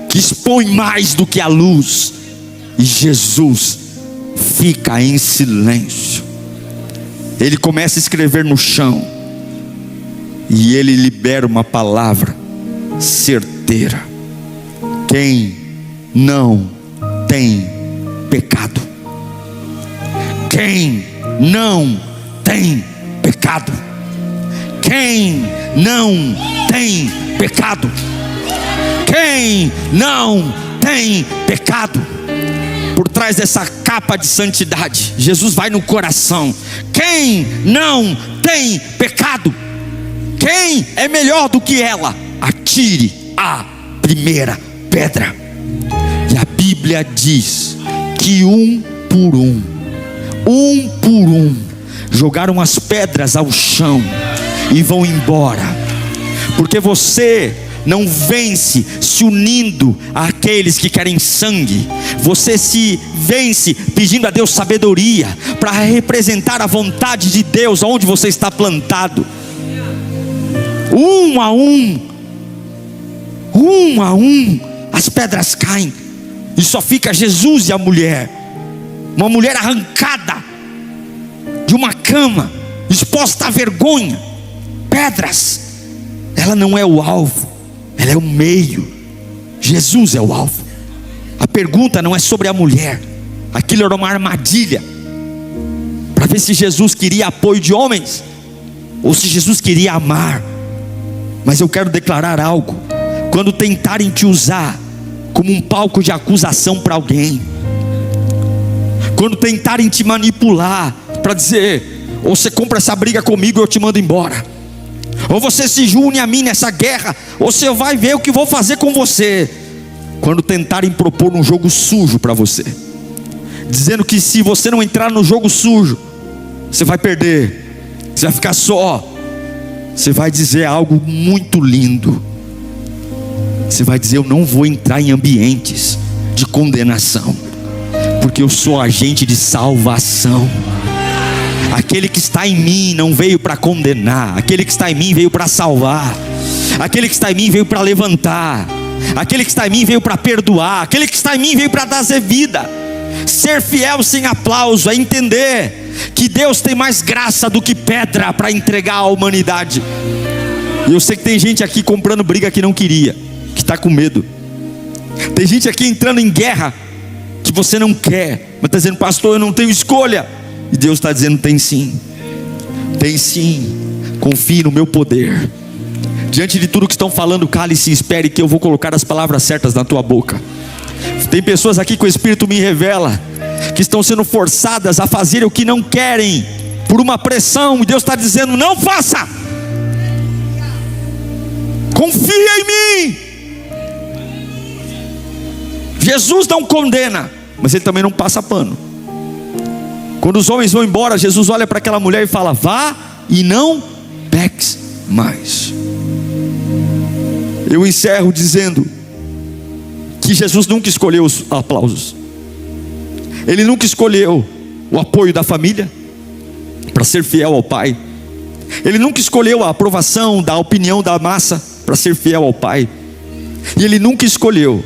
que expõe mais do que a luz. E Jesus fica em silêncio. Ele começa a escrever no chão. E ele libera uma palavra certeira: quem não tem pecado. Quem não tem pecado. Quem não tem pecado. Quem não tem pecado. Por trás dessa capa de santidade, Jesus vai no coração. Quem não tem pecado. Quem é melhor do que ela? Atire a primeira pedra. E a Bíblia diz que um por um, jogaram as pedras ao chão e vão embora. Porque você não vence se unindo àqueles que querem sangue. Você se vence pedindo a Deus sabedoria para representar a vontade de Deus onde você está plantado. Um a um, as pedras caem e só fica Jesus e a mulher. Uma mulher arrancada de uma cama, exposta à vergonha. Pedras. Ela não é o alvo, ela é o meio. Jesus é o alvo. A pergunta não é sobre a mulher. Aquilo era uma armadilha para ver se Jesus queria apoio de homens ou se Jesus queria amar. Mas eu quero declarar algo. Quando tentarem te usar como um palco de acusação para alguém, quando tentarem te manipular para dizer, ou você compra essa briga comigo e eu te mando embora, ou você se une a mim nessa guerra, ou você vai ver o que vou fazer com você. Quando tentarem propor um jogo sujo para você, dizendo que se você não entrar no jogo sujo, você vai perder, você vai ficar só, você vai dizer algo muito lindo. Você vai dizer: eu não vou entrar em ambientes de condenação, porque eu sou agente de salvação. Aquele que está em mim não veio para condenar, aquele que está em mim veio para salvar, aquele que está em mim veio para levantar, aquele que está em mim veio para perdoar, aquele que está em mim veio para dar vida. Ser fiel sem aplauso é entender que Deus tem mais graça do que pedra para entregar à humanidade. E eu sei que tem gente aqui comprando briga que não queria, que está com medo. Tem gente aqui entrando em guerra que você não quer, mas está dizendo: pastor, eu não tenho escolha. E Deus está dizendo: tem sim, tem sim. Confie no meu poder. Diante de tudo que estão falando, cale-se e espere que eu vou colocar as palavras certas na tua boca. Tem pessoas aqui que o Espírito me revela que estão sendo forçadas a fazer o que não querem por uma pressão, e Deus está dizendo: não faça. Confia em mim. Jesus não condena, mas Ele também não passa pano. Quando os homens vão embora, Jesus olha para aquela mulher e fala: vá e não peques mais. Eu encerro dizendo que Jesus nunca escolheu os aplausos. Ele nunca escolheu o apoio da família para ser fiel ao Pai. Ele nunca escolheu a aprovação da opinião da massa para ser fiel ao Pai. E Ele nunca escolheu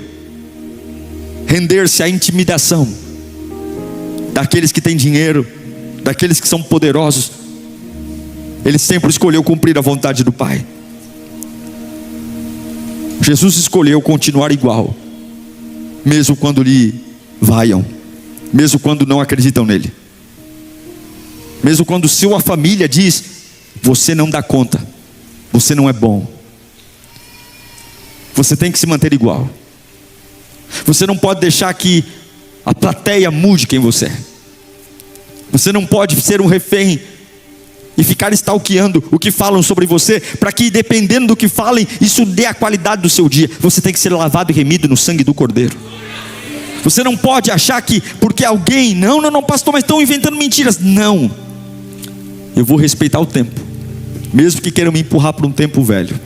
render-se à intimidação daqueles que têm dinheiro, daqueles que são poderosos. Ele sempre escolheu cumprir a vontade do Pai. Jesus escolheu continuar igual, mesmo quando lhe vaiam, mesmo quando não acreditam nele, mesmo quando sua família diz: você não dá conta, você não é bom, você tem que se manter igual. Você não pode deixar que a plateia mude quem você é. Você não pode ser um refém e ficar stalkeando o que falam sobre você, para que, dependendo do que falem, isso dê a qualidade do seu dia. Você tem que ser lavado e remido no sangue do Cordeiro. Você não pode achar que porque alguém, não, pastor, mas estão inventando mentiras. Não, eu vou respeitar o tempo, mesmo que queiram me empurrar para um tempo velho.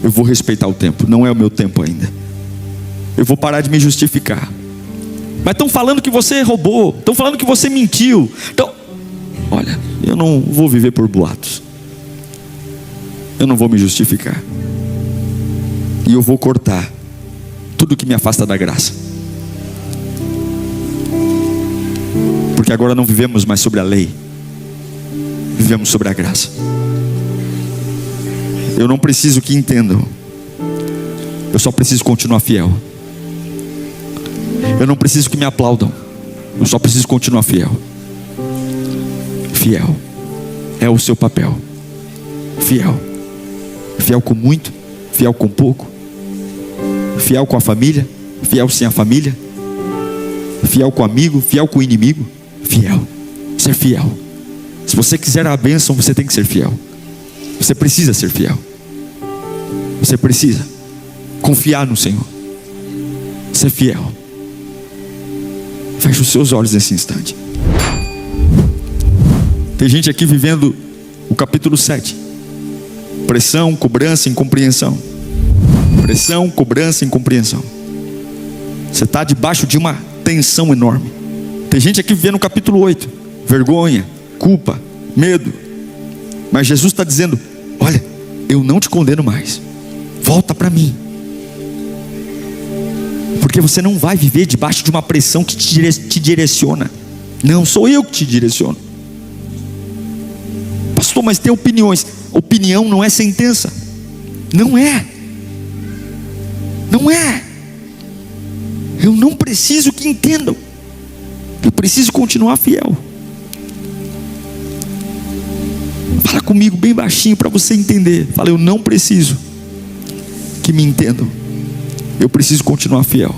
Eu vou respeitar o tempo, não é o meu tempo ainda. Eu vou parar de me justificar. Mas estão falando que você roubou, estão falando que você mentiu. Então, olha, eu não vou viver por boatos. Eu não vou me justificar. E eu vou cortar tudo que me afasta da graça. Porque agora não vivemos mais sobre a lei, vivemos sobre a graça. Eu não preciso que entendam, eu só preciso continuar fiel. Eu não preciso que me aplaudam, eu só preciso continuar fiel. Fiel é o seu papel. Fiel. Fiel com muito, fiel com pouco, fiel com a família, fiel sem a família, fiel com o amigo, fiel com o inimigo. Fiel. Ser fiel. Se você quiser a bênção, você tem que ser fiel. Você precisa ser fiel. Você precisa. Confiar no Senhor, ser fiel. Feche os seus olhos nesse instante. Tem gente aqui vivendo o capítulo 7. Pressão, cobrança, incompreensão. Pressão, cobrança, incompreensão. Você está debaixo de uma tensão enorme. Tem gente aqui vivendo o capítulo 8. Vergonha, culpa, medo. Mas Jesus está dizendo: olha, eu não te condeno mais. Volta para mim. Porque você não vai viver debaixo de uma pressão que te direciona. Não, sou eu que te direciono. Pastor, mas tem opiniões. Opinião não é sentença. Não é. Não é. Eu não preciso que entendam. Eu preciso continuar fiel. Fala comigo bem baixinho para você entender. Fala: eu não preciso que me entendam. Eu preciso continuar fiel.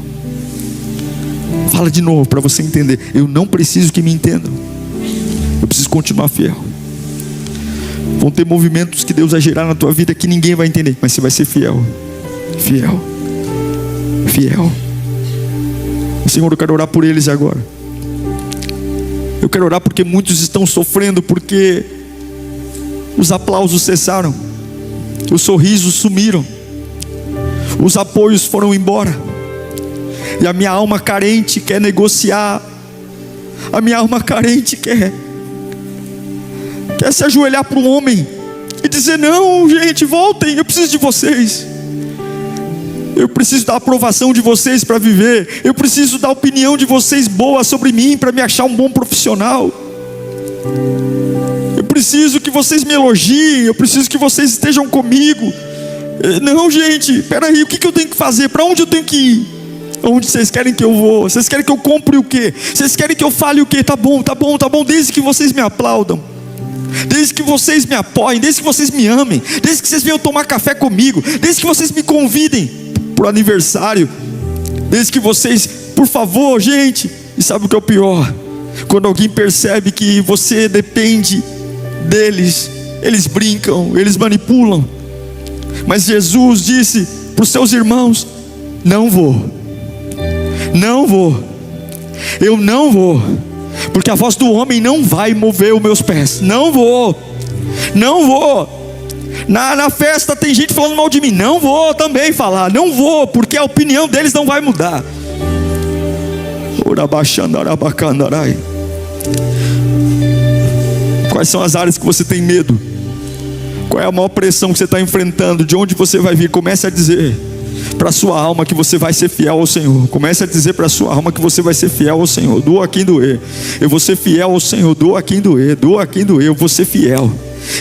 Fala de novo para você entender. Eu não preciso que me entendam. Eu preciso continuar fiel. Vão ter movimentos que Deus vai gerar na tua vida que ninguém vai entender, mas você vai ser fiel. Fiel. Fiel. Senhor, eu quero orar por eles agora. Eu quero orar porque muitos estão sofrendo, porque os aplausos cessaram, os sorrisos sumiram, os apoios foram embora, e a minha alma carente quer negociar. A minha alma carente quer se ajoelhar para um homem e dizer: não, gente, voltem, eu preciso de vocês. Eu preciso da aprovação de vocês para viver. Eu preciso da opinião de vocês boa sobre mim para me achar um bom profissional. Eu preciso que vocês me elogiem. Eu preciso que vocês estejam comigo. Não, gente, peraí, o que eu tenho que fazer? Para onde eu tenho que ir? Onde vocês querem que eu vou? Vocês querem que eu compre o quê? Vocês querem que eu fale o quê? Tá bom, tá bom, tá bom. Desde que vocês me aplaudam, desde que vocês me apoiem, desde que vocês me amem, desde que vocês venham tomar café comigo, desde que vocês me convidem por aniversário, desde que vocês, por favor, gente. E sabe o que é o pior? Quando alguém percebe que você depende deles, eles brincam, eles manipulam. Mas Jesus disse para os seus irmãos: não vou, não vou, eu não vou, porque a voz do homem não vai mover os meus pés. Não vou, não vou. Na festa tem gente falando mal de mim. Não vou também falar. Não vou, porque a opinião deles não vai mudar. Quais são as áreas que você tem medo? Qual é a maior pressão que você está enfrentando? De onde você vai vir? Comece a dizer para a sua alma que você vai ser fiel ao Senhor. Comece a dizer para a sua alma que você vai ser fiel ao Senhor. Doa quem doer. Eu vou ser fiel ao Senhor. Doa quem doer. Doa quem doer. Eu vou ser fiel.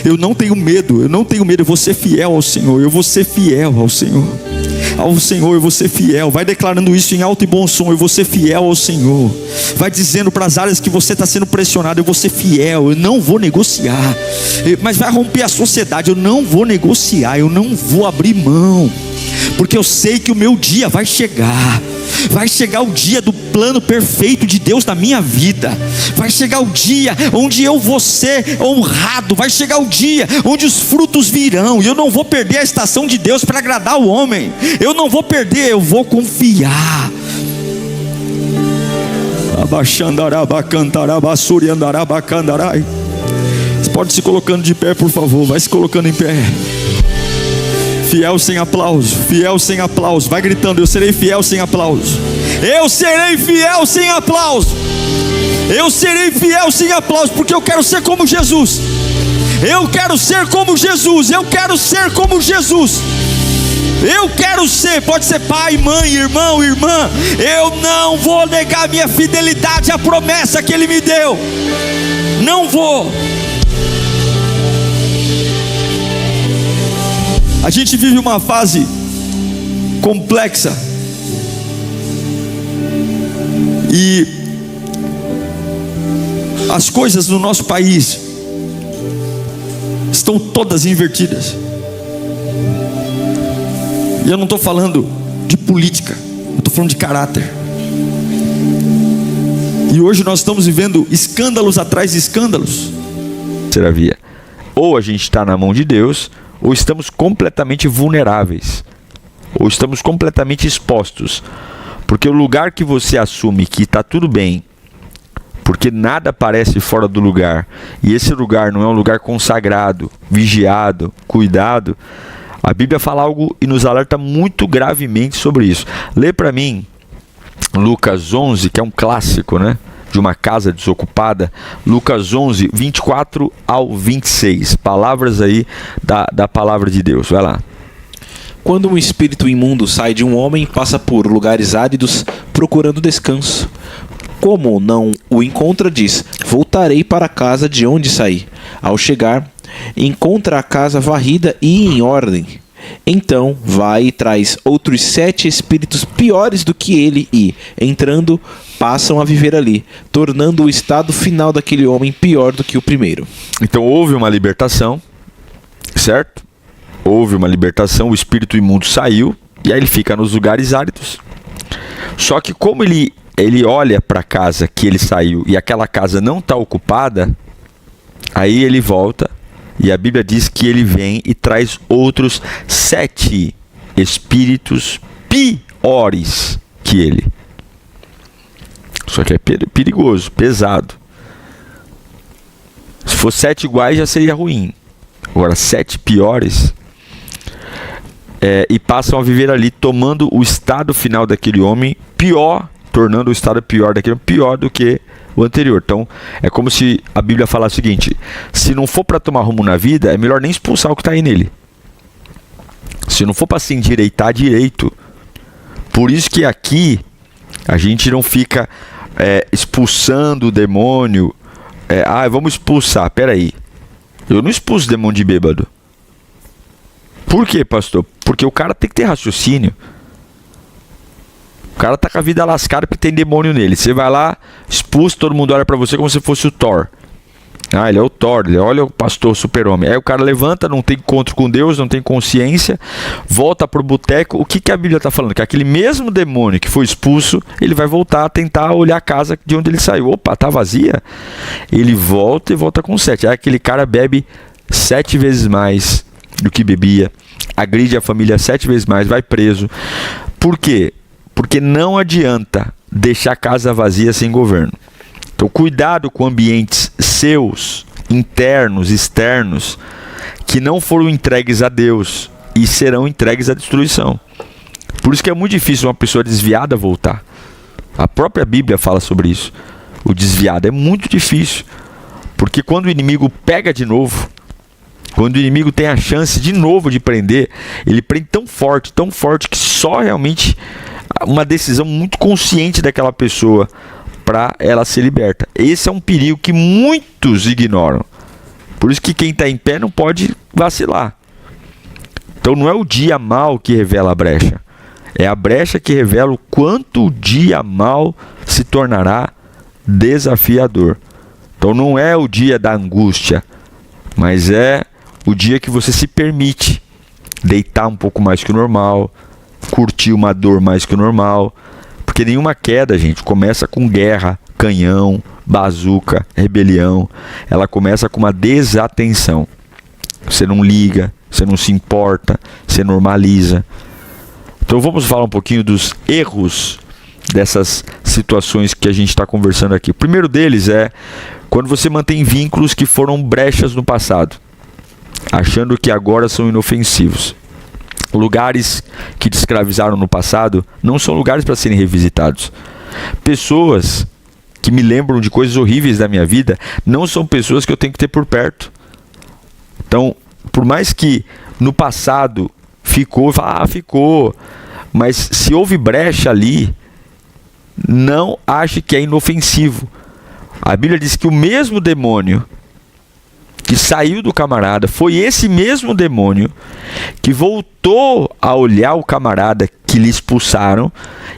Eu não tenho medo, eu não tenho medo. Eu vou ser fiel ao Senhor. Eu vou ser fiel ao Senhor. Ao Senhor eu vou ser fiel. Vai declarando isso em alto e bom som. Eu vou ser fiel ao Senhor. Vai dizendo para as áreas que você está sendo pressionado: eu vou ser fiel, eu não vou negociar. Mas vai romper a sociedade: eu não vou negociar, eu não vou abrir mão, porque eu sei que o meu dia vai chegar. Vai chegar o dia do plano perfeito de Deus na minha vida. Vai chegar o dia onde eu vou ser honrado. Vai chegar o dia onde os frutos virão. E eu não vou perder a estação de Deus para agradar o homem. Eu não vou perder, eu vou confiar. Você pode se colocando de pé, por favor. Vai se colocando em pé. Fiel sem aplauso, fiel sem aplauso. Vai gritando: eu serei fiel sem aplauso. Eu serei fiel sem aplauso. Eu serei fiel sem aplauso, porque eu quero ser como Jesus. Eu quero ser como Jesus. Eu quero ser como Jesus. Eu quero ser, pode ser pai, mãe, irmão, irmã. Eu não vou negar minha fidelidade à promessa que Ele me deu. Não vou. A gente vive uma fase complexa e as coisas no nosso país estão todas invertidas. E eu não estou falando de política, eu estou falando de caráter. E hoje nós estamos vivendo escândalos atrás de escândalos. Será via? Ou a gente está na mão de Deus, ou estamos completamente vulneráveis ou estamos completamente expostos. Porque o lugar que você assume que está tudo bem, porque nada parece fora do lugar, e esse lugar não é um lugar consagrado, vigiado, cuidado, a Bíblia fala algo e nos alerta muito gravemente sobre isso. Lê para mim Lucas 11, que é um clássico, né? De uma casa desocupada. Lucas 11, 24 ao 26. Palavras aí da palavra de Deus. Vai lá. Quando um espírito imundo sai de um homem, passa por lugares áridos procurando descanso. Como não o encontra, diz: voltarei para a casa de onde saí. Ao chegar, encontra a casa varrida e em ordem. Então vai e traz outros 7 espíritos piores do que ele e, entrando, passam a viver ali, tornando o estado final daquele homem pior do que o primeiro. Então houve uma libertação, certo? Houve uma libertação, o espírito imundo saiu, e aí ele fica nos lugares áridos. Só que como ele olha para a casa que ele saiu e aquela casa não está ocupada, aí ele volta. E a Bíblia diz que ele vem e traz outros 7 espíritos piores que ele. Só que é perigoso, pesado. Se fosse 7 iguais já seria ruim. Agora 7 piores. E passam a viver ali, tomando o estado final daquele homem pior, tornando o estado pior daquele homem pior do que o anterior. Então, é como se a Bíblia falasse o seguinte: se não for para tomar rumo na vida, é melhor nem expulsar o que está aí nele. Se não for para se endireitar, direito. Por isso que aqui a gente não fica expulsando o demônio. Vamos expulsar. Peraí, eu não expulso demônio de bêbado. Por quê, pastor? Porque o cara tem que ter raciocínio. O cara tá com a vida lascada porque tem demônio nele. Você vai lá, expulsa, todo mundo olha pra você como se fosse o Thor. Ele é o Thor, olha o pastor super-homem. Aí o cara levanta, não tem encontro com Deus, não tem consciência, volta pro boteco. O que a Bíblia tá falando? Que aquele mesmo demônio que foi expulso, ele vai voltar a tentar olhar a casa de onde ele saiu. Opa, tá vazia? Ele volta e volta com 7. Aí aquele cara bebe 7 vezes mais do que bebia, agride a família 7 vezes mais, vai preso. Por quê? Porque não adianta deixar a casa vazia sem governo. Então, cuidado com ambientes seus, internos, externos, que não foram entregues a Deus e serão entregues à destruição. Por isso que é muito difícil uma pessoa desviada voltar. A própria Bíblia fala sobre isso. O desviado é muito difícil. Porque quando o inimigo pega de novo, quando o inimigo tem a chance de novo de prender, ele prende tão forte, que só realmente uma decisão muito consciente daquela pessoa para ela ser liberta. Esse é um perigo que muitos ignoram. Por isso que quem está em pé não pode vacilar. Então não é o dia mal que revela a brecha. É a brecha que revela o quanto o dia mal se tornará desafiador. Então não é o dia da angústia, mas é o dia que você se permite deitar um pouco mais que o normal, curtir uma dor mais que o normal. Porque nenhuma queda, gente, começa com guerra, canhão, bazuca, rebelião. Ela começa com uma desatenção. Você não liga, você não se importa, você normaliza. Então vamos falar um pouquinho dos erros dessas situações que a gente está conversando aqui. O primeiro deles é quando você mantém vínculos que foram brechas no passado, achando que agora são inofensivos. Lugares que te escravizaram no passado não são lugares para serem revisitados. Pessoas que me lembram de coisas horríveis da minha vida não são pessoas que eu tenho que ter por perto. Então, por mais que no passado ficou, mas se houve brecha ali, não ache que é inofensivo. A Bíblia diz que o mesmo demônio que saiu do camarada, foi esse mesmo demônio que voltou a olhar o camarada que lhe expulsaram,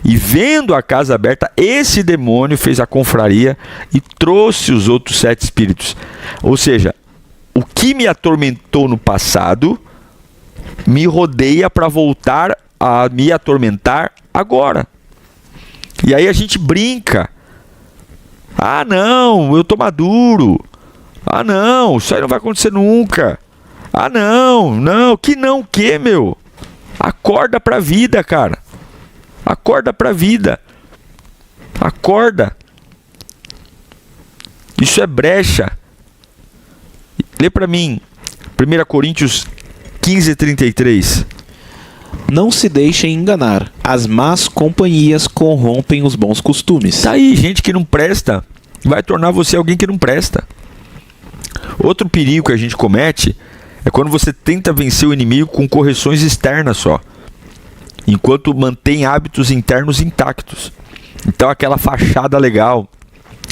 e vendo a casa aberta, esse demônio fez a confraria e trouxe os outros 7 espíritos. Ou seja, o que me atormentou no passado me rodeia para voltar a me atormentar agora. E aí a gente brinca. Ah, não, eu tô maduro. Ah, não, isso aí não vai acontecer nunca. Ah, não, que meu? Acorda para a vida, cara. Acorda para a vida. Acorda. Isso é brecha. Lê para mim 1 Coríntios 15:33. Não se deixem enganar. As más companhias corrompem os bons costumes. Tá aí, gente que não presta vai tornar você alguém que não presta. Outro perigo que a gente comete é quando você tenta vencer o inimigo com correções externas só, enquanto mantém hábitos internos intactos. Então aquela fachada legal,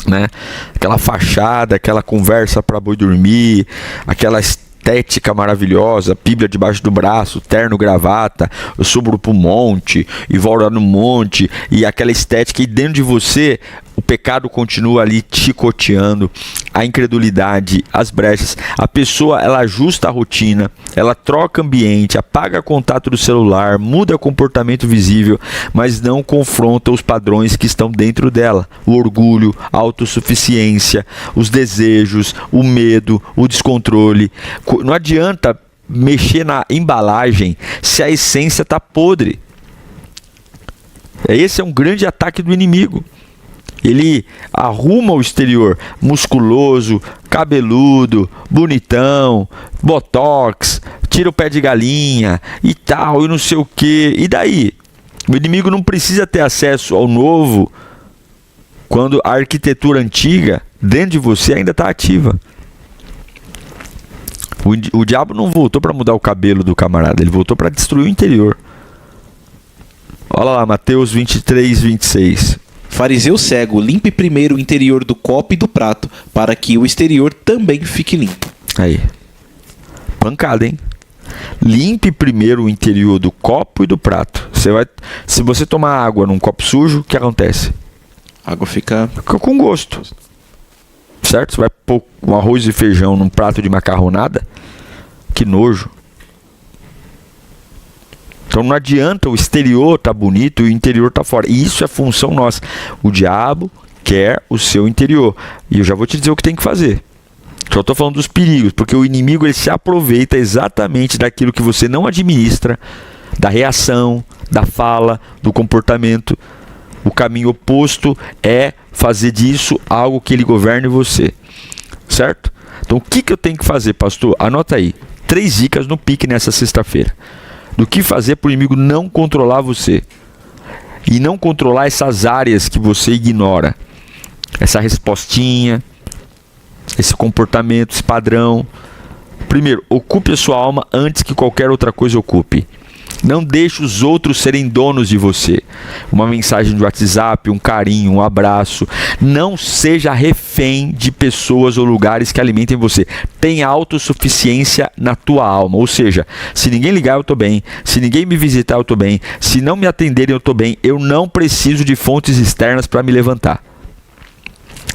né? Aquela fachada, aquela conversa para boi dormir, aquela estética maravilhosa, Bíblia debaixo do braço, terno, gravata, eu subo pro monte e vou orar no monte, e aquela estética, e dentro de você o pecado continua ali chicoteando, a incredulidade, as brechas. A pessoa, ela ajusta a rotina, ela troca ambiente, apaga contato do celular, muda comportamento visível, mas não confronta os padrões que estão dentro dela. O orgulho, a autossuficiência, os desejos, o medo, o descontrole. Não adianta mexer na embalagem se a essência está podre. Esse é um grande ataque do inimigo. Ele arruma o exterior, musculoso, cabeludo, bonitão, botox, tira o pé de galinha e tal, e não sei o que. E daí? O inimigo não precisa ter acesso ao novo quando a arquitetura antiga dentro de você ainda está ativa. O diabo não voltou para mudar o cabelo do camarada, ele voltou para destruir o interior. Olha lá, Mateus 23:26. Fariseu cego, limpe primeiro o interior do copo e do prato, para que o exterior também fique limpo. Aí. Pancada, hein? Limpe primeiro o interior do copo e do prato. Se você tomar água num copo sujo, o que acontece? A água fica com gosto. Certo? Você vai pôr um arroz e feijão num prato de macarronada? Que nojo. Então não adianta o exterior tá bonito e o interior tá fora. E isso é função nossa. O diabo quer o seu interior. E eu já vou te dizer o que tem que fazer. Só estou falando dos perigos, porque o inimigo ele se aproveita exatamente daquilo que você não administra, da reação, da fala, do comportamento. O caminho oposto é fazer disso algo que ele governe você. Certo? Então o que eu tenho que fazer, pastor? Anota aí. 3 dicas no pique nessa sexta-feira. Do que fazer para o inimigo não controlar você. E não controlar essas áreas que você ignora. Essa respostinha, esse comportamento, esse padrão. Primeiro, ocupe a sua alma antes que qualquer outra coisa ocupe. Não deixe os outros serem donos de você. Uma mensagem de WhatsApp, um carinho, um abraço. Não seja refém de pessoas ou lugares que alimentem você. Tenha autossuficiência na tua alma. Ou seja, se ninguém ligar eu estou bem. Se ninguém me visitar eu estou bem. Se não me atenderem eu estou bem. Eu não preciso de fontes externas para me levantar.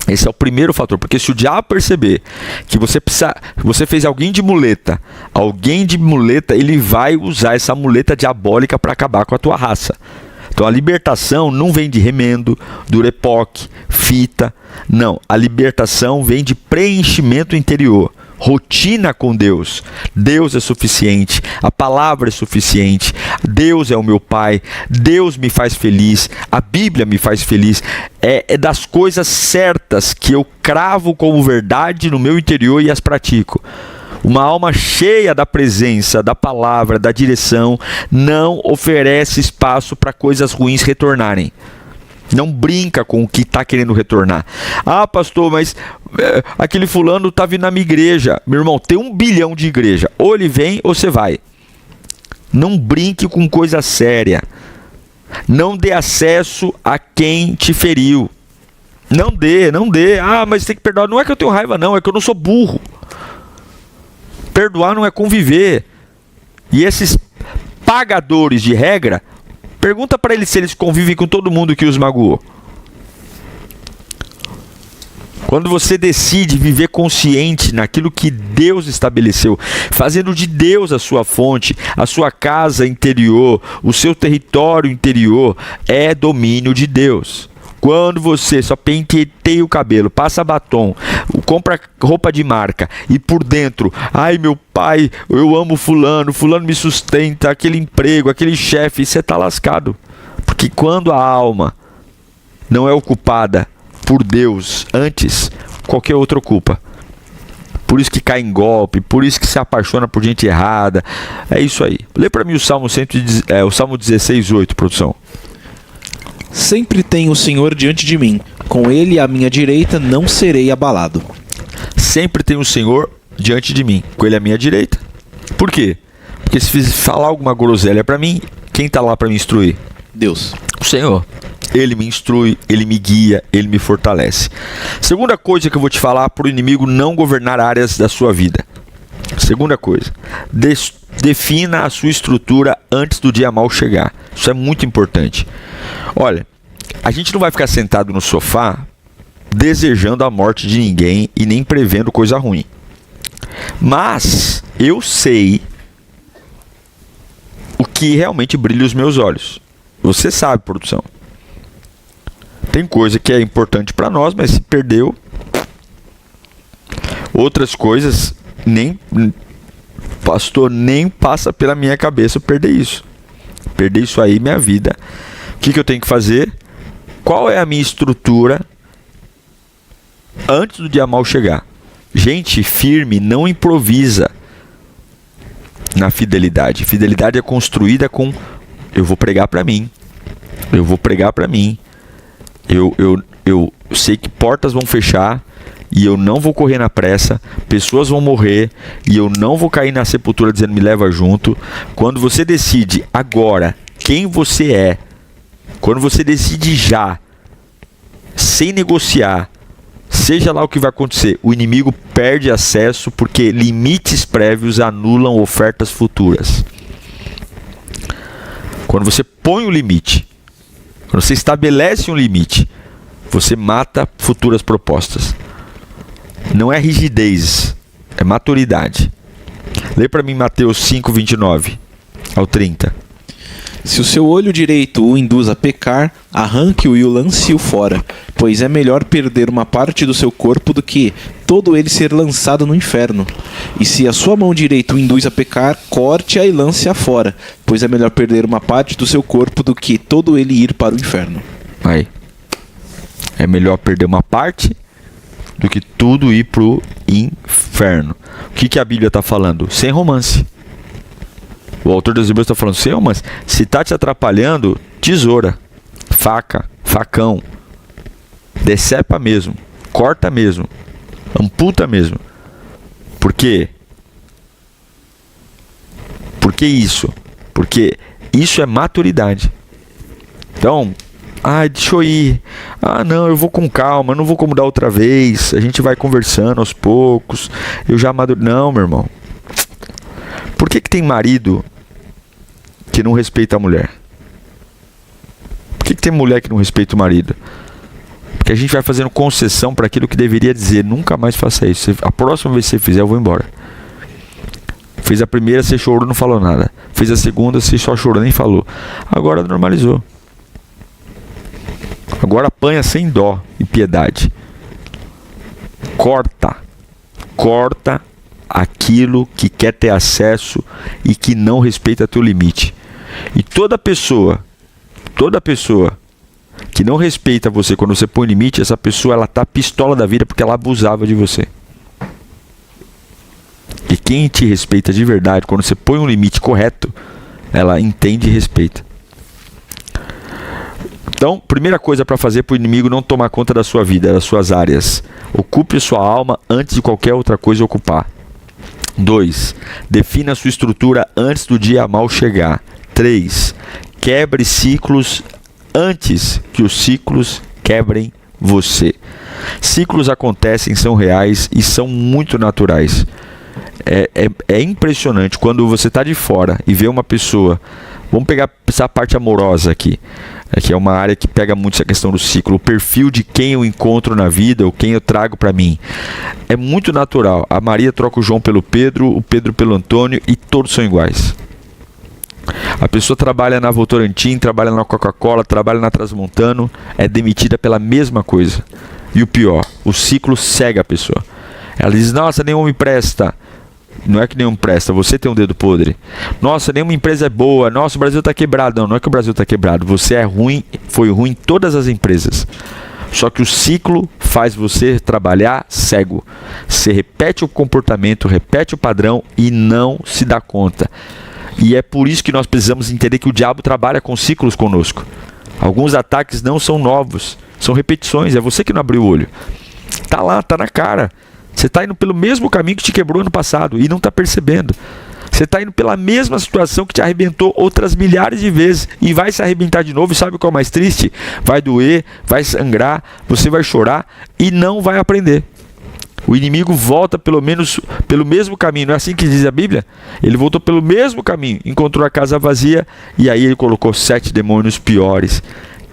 Esse é o primeiro fator, porque se o diabo perceber que você fez alguém de muleta, ele vai usar essa muleta diabólica para acabar com a tua raça. Então a libertação não vem de remendo, durepoque, fita, não. A libertação vem de preenchimento interior. Rotina com Deus. Deus é suficiente, a palavra é suficiente, Deus é o meu Pai, Deus me faz feliz, a Bíblia me faz feliz. É das coisas certas que eu cravo como verdade no meu interior e as pratico. Uma alma cheia da presença, da palavra, da direção, não oferece espaço para coisas ruins retornarem. Não brinca com o que está querendo retornar. Ah, pastor, mas aquele fulano está vindo na minha igreja. Meu irmão, tem 1 bilhão de igreja. Ou ele vem ou você vai. Não brinque com coisa séria. Não dê acesso a quem te feriu. Não dê. Ah, mas tem que perdoar. Não é que eu tenho raiva, não. É que eu não sou burro. Perdoar não é conviver. E esses pagadores de regra, pergunta para eles se eles convivem com todo mundo que os magoou. Quando você decide viver consciente naquilo que Deus estabeleceu, fazendo de Deus a sua fonte, a sua casa interior, o seu território interior, é domínio de Deus. Quando você só penteia o cabelo, passa batom, compra roupa de marca e por dentro, ai meu pai, eu amo fulano, fulano me sustenta, aquele emprego, aquele chefe, você tá lascado. Porque quando a alma não é ocupada por Deus antes, qualquer outra ocupa. Por isso que cai em golpe, por isso que se apaixona por gente errada. É isso aí. Lê para mim o Salmo 16:8, produção. Sempre tenho o Senhor diante de mim. Com ele à minha direita não serei abalado. Sempre tem o Senhor diante de mim. Com ele à minha direita. Por quê? Porque se falar alguma groselha para mim, quem tá lá para me instruir? Deus. O Senhor. Ele me instrui, Ele me guia, Ele me fortalece. Segunda coisa que eu vou te falar para o inimigo não governar áreas da sua vida. Segunda coisa, defina a sua estrutura antes do dia mau chegar. Isso é muito importante. Olha, a gente não vai ficar sentado no sofá desejando a morte de ninguém e nem prevendo coisa ruim. Mas eu sei o que realmente brilha os meus olhos. Você sabe, produção. Tem coisa que é importante para nós, mas se perdeu. Outras coisas, pastor, nem passa pela minha cabeça eu perder isso. Perder isso aí, minha vida. O que eu tenho que fazer? Qual é a minha estrutura antes do dia mau chegar? Gente firme não improvisa na fidelidade. Fidelidade é construída com: eu vou pregar para mim. Eu vou pregar para mim. Eu sei que portas vão fechar e eu não vou correr na pressa, pessoas vão morrer e eu não vou cair na sepultura dizendo me leva junto. Quando você decide agora quem você é, quando você decide já, sem negociar, seja lá o que vai acontecer, o inimigo perde acesso porque limites prévios anulam ofertas futuras. Quando você põe o limite, quando você estabelece um limite, você mata futuras propostas. Não é rigidez, é maturidade. Lê para mim Mateus 5:29 ao 30. Se o seu olho direito o induz a pecar, arranque-o e o lance-o fora, pois é melhor perder uma parte do seu corpo do que todo ele ser lançado no inferno. E se a sua mão direita o induz a pecar, corte-a e lance-a fora, pois é melhor perder uma parte do seu corpo do que todo ele ir para o inferno. Aí. É melhor perder uma parte do que tudo ir pro inferno. O que a Bíblia está falando? Sem romance. O autor dos Hebreus está falando sem romance. Se está te atrapalhando, tesoura, faca, facão, decepa mesmo, corta mesmo, amputa mesmo. Por quê? Por que isso? Porque isso é maturidade. Então, deixa eu ir. Não, eu vou com calma, não vou como da outra vez. A gente vai conversando aos poucos. Eu já amadureci. Não, meu irmão. Por que tem marido que não respeita a mulher? Por que tem mulher que não respeita o marido? Porque a gente vai fazendo concessão para aquilo que deveria dizer: nunca mais faça isso. A próxima vez que você fizer, eu vou embora. Fez a primeira, você chorou, não falou nada. Fez a segunda, você só chorou, nem falou. Agora normalizou. Agora apanha sem dó e piedade. Corta aquilo que quer ter acesso e que não respeita teu limite. E toda pessoa que não respeita você quando você põe limite, essa pessoa ela tá pistola da vida porque ela abusava de você. E quem te respeita de verdade, quando você põe um limite correto, ela entende e respeita. Então, primeira coisa para fazer para o inimigo não tomar conta da sua vida, das suas áreas: ocupe sua alma antes de qualquer outra coisa ocupar. 2. Defina a sua estrutura antes do dia mau chegar. 3. Quebre ciclos antes que os ciclos quebrem você. Ciclos acontecem, são reais e são muito naturais. É impressionante quando você está de fora e vê uma pessoa. Vamos pegar essa parte amorosa aqui, que é uma área que pega muito essa questão do ciclo. O perfil de quem eu encontro na vida, ou quem eu trago para mim. É muito natural. A Maria troca o João pelo Pedro, o Pedro pelo Antônio, e todos são iguais. A pessoa trabalha na Votorantim, trabalha na Coca-Cola, trabalha na Transmontano, é demitida pela mesma coisa. E o pior, o ciclo cega a pessoa. Ela diz, nossa, nenhum me presta. Não é que nenhum presta, você tem um dedo podre. Nossa, nenhuma empresa é boa. Nossa, o Brasil está quebrado. Não, não é que o Brasil está quebrado. Você é ruim, foi ruim em todas as empresas. Só que o ciclo faz você trabalhar cego. Você repete o comportamento, repete o padrão e não se dá conta. E é por isso que nós precisamos entender que o diabo trabalha com ciclos conosco. Alguns ataques não são novos, são repetições. É você que não abriu o olho. Tá lá, tá na cara. Você está indo pelo mesmo caminho que te quebrou ano passado e não está percebendo. Você está indo pela mesma situação que te arrebentou outras milhares de vezes e vai se arrebentar de novo. E sabe o que é o mais triste? Vai doer, vai sangrar, você vai chorar e não vai aprender. O inimigo volta pelo mesmo caminho. Não é assim que diz a Bíblia? Ele voltou pelo mesmo caminho, encontrou a casa vazia e aí ele colocou 7 demônios piores.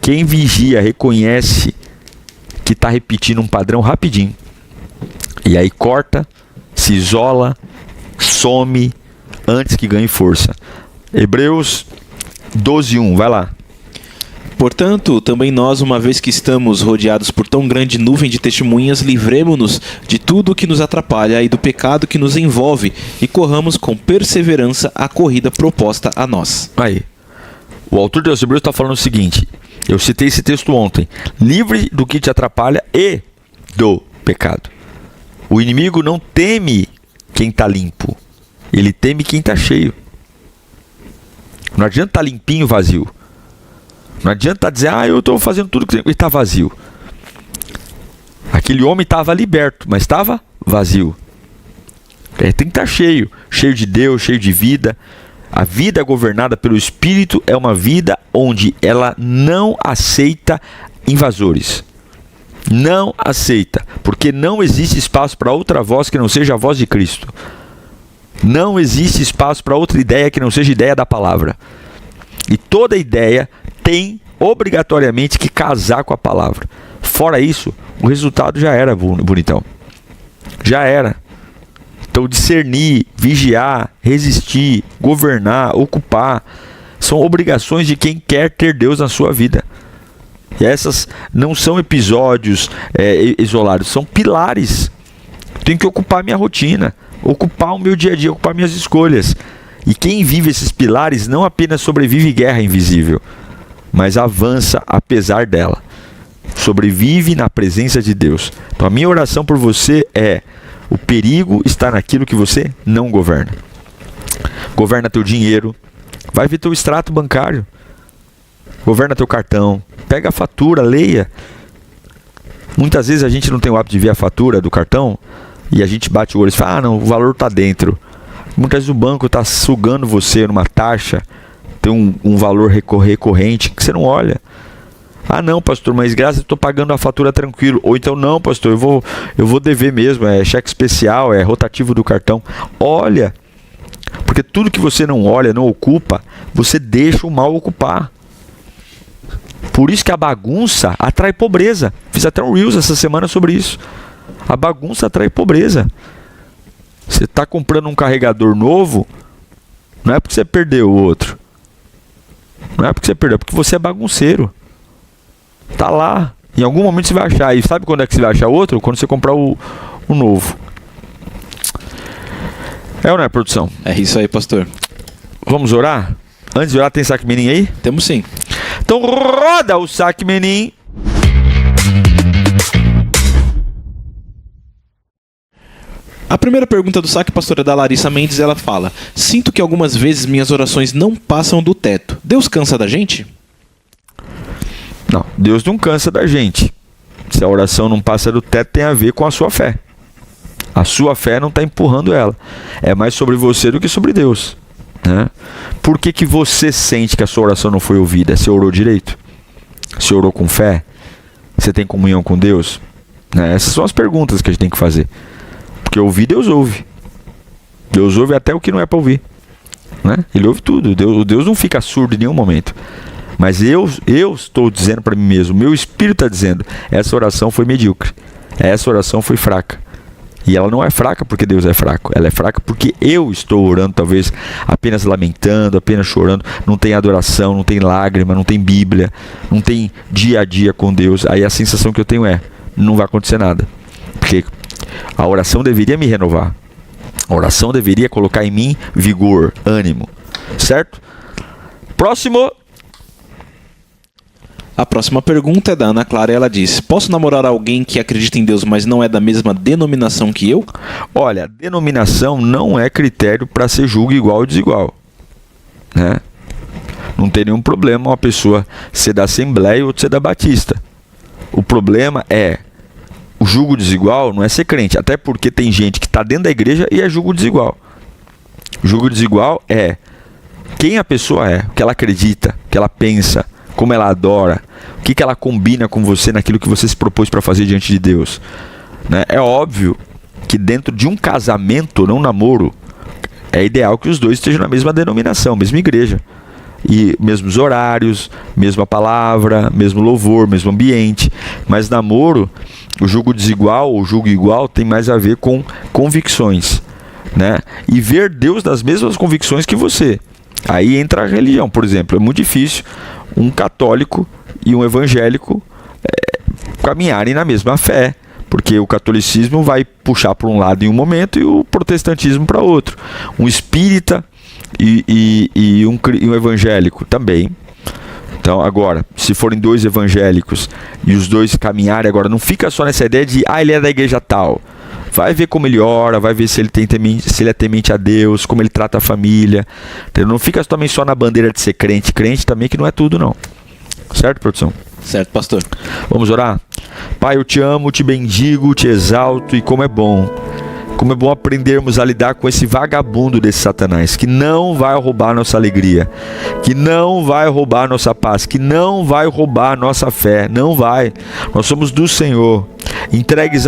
Quem vigia reconhece que está repetindo um padrão rapidinho. E aí corta, se isola, some antes que ganhe força. Hebreus 12:1, vai lá. Portanto, também nós, uma vez que estamos rodeados por tão grande nuvem de testemunhas, livremo-nos de tudo o que nos atrapalha e do pecado que nos envolve e corramos com perseverança a corrida proposta a nós. Aí, o autor de Hebreus está falando o seguinte, eu citei esse texto ontem, livre do que te atrapalha e do pecado. O inimigo não teme quem está limpo, ele teme quem está cheio. Não adianta estar limpinho vazio. Não adianta dizer, eu estou fazendo tudo que está vazio. Aquele homem estava liberto, mas estava vazio. Tem que estar cheio, cheio de Deus, cheio de vida. A vida governada pelo Espírito é uma vida onde ela não aceita invasores. Não aceita, porque não existe espaço para outra voz que não seja a voz de Cristo. Não existe espaço para outra ideia que não seja ideia da palavra. E toda ideia tem obrigatoriamente que casar com a palavra. Fora isso, o resultado já era, bonitão. Já era. Então discernir, vigiar, resistir, governar, ocupar, são obrigações de quem quer ter Deus na sua vida. E essas não são episódios isolados, são pilares. Tenho que ocupar minha rotina, ocupar o meu dia a dia, ocupar minhas escolhas. E quem vive esses pilares não apenas sobrevive guerra invisível, mas avança apesar dela. Sobrevive na presença de Deus. Então a minha oração por você é: o perigo está naquilo que você não governa. Governa teu dinheiro, vai ver teu extrato bancário, governa teu cartão, pega a fatura, leia. Muitas vezes a gente não tem o hábito de ver a fatura do cartão e a gente bate o olho e fala, não, o valor está dentro. Muitas vezes o banco está sugando você numa taxa, tem um valor recorrente que você não olha. Ah não, pastor, mas graças a Deus estou pagando a fatura tranquilo. Ou então, não, pastor, eu vou dever mesmo, é cheque especial, é rotativo do cartão. Olha, porque tudo que você não olha, não ocupa, você deixa o mal ocupar. Por isso que a bagunça atrai pobreza. Fiz até um Reels essa semana sobre isso. A bagunça atrai pobreza. Você está comprando um carregador novo, não é porque você perdeu o outro. Não é porque você perdeu, é porque você é bagunceiro. Tá lá. Em algum momento você vai achar. E sabe quando é que você vai achar outro? Quando você comprar o novo. É ou não é, produção? É isso aí, pastor. Vamos orar? Antes de orar, tem saque menin aí? Temos sim. Então roda o saque menin. A primeira pergunta do saque, pastor, é da Larissa Mendes. Ela fala: sinto que algumas vezes minhas orações não passam do teto. Deus cansa da gente? Não, Deus não cansa da gente. Se a oração não passa do teto, tem a ver com a sua fé. A sua fé não está empurrando ela. É mais sobre você do que sobre Deus, né? Por que você sente que a sua oração não foi ouvida? Você orou direito? Você orou com fé? Você tem comunhão com Deus? Né? Essas são as perguntas que a gente tem que fazer. Porque ouvir, Deus ouve. Deus ouve até o que não é para ouvir, né? Ele ouve tudo. Deus não fica surdo em nenhum momento. Mas eu estou dizendo para mim mesmo, meu espírito está dizendo, essa oração foi medíocre, essa oração foi fraca. E ela não é fraca porque Deus é fraco. Ela é fraca porque eu estou orando, talvez apenas lamentando, apenas chorando. Não tem adoração, não tem lágrima, não tem Bíblia, não tem dia a dia com Deus. Aí a sensação que eu tenho é, não vai acontecer nada. Porque a oração deveria me renovar. A oração deveria colocar em mim vigor, ânimo. Certo? Próximo. A próxima pergunta é da Ana Clara e ela diz: posso namorar alguém que acredita em Deus, mas não é da mesma denominação que eu? Olha, denominação não é critério para ser julgo igual ou desigual, né? Não tem nenhum problema uma pessoa ser da Assembleia ou ser da Batista. O problema é o julgo desigual, não é ser crente, até porque tem gente que está dentro da igreja e é julgo desigual. Julgo desigual é quem a pessoa é, o que ela acredita, o que ela pensa, como ela adora, o que ela combina com você naquilo que você se propôs para fazer diante de Deus, né? É óbvio que dentro de um casamento, não um namoro, é ideal que os dois estejam na mesma denominação, mesma igreja, e mesmos horários, mesma palavra, mesmo louvor, mesmo ambiente. Mas namoro, o julgo desigual ou julgo igual tem mais a ver com convicções, né? E ver Deus nas mesmas convicções que você. Aí entra a religião, por exemplo. É muito difícil um católico e um evangélico caminharem na mesma fé, porque o catolicismo vai puxar para um lado em um momento e o protestantismo para outro. Um espírita e um evangélico também. Então, agora, se forem dois evangélicos e os dois caminharem, agora não fica só nessa ideia de ele é da igreja tal. Vai ver como ele ora, vai ver se ele é temente a Deus, como ele trata a família. Entendeu? Não fica também só na bandeira de ser crente. Crente também que não é tudo, não. Certo, produção? Certo, pastor. Vamos orar? Pai, eu te amo, te bendigo, te exalto, e como é bom aprendermos a lidar com esse vagabundo desse Satanás, que não vai roubar nossa alegria, que não vai roubar nossa paz, que não vai roubar nossa fé, não vai. Nós somos do Senhor, entregues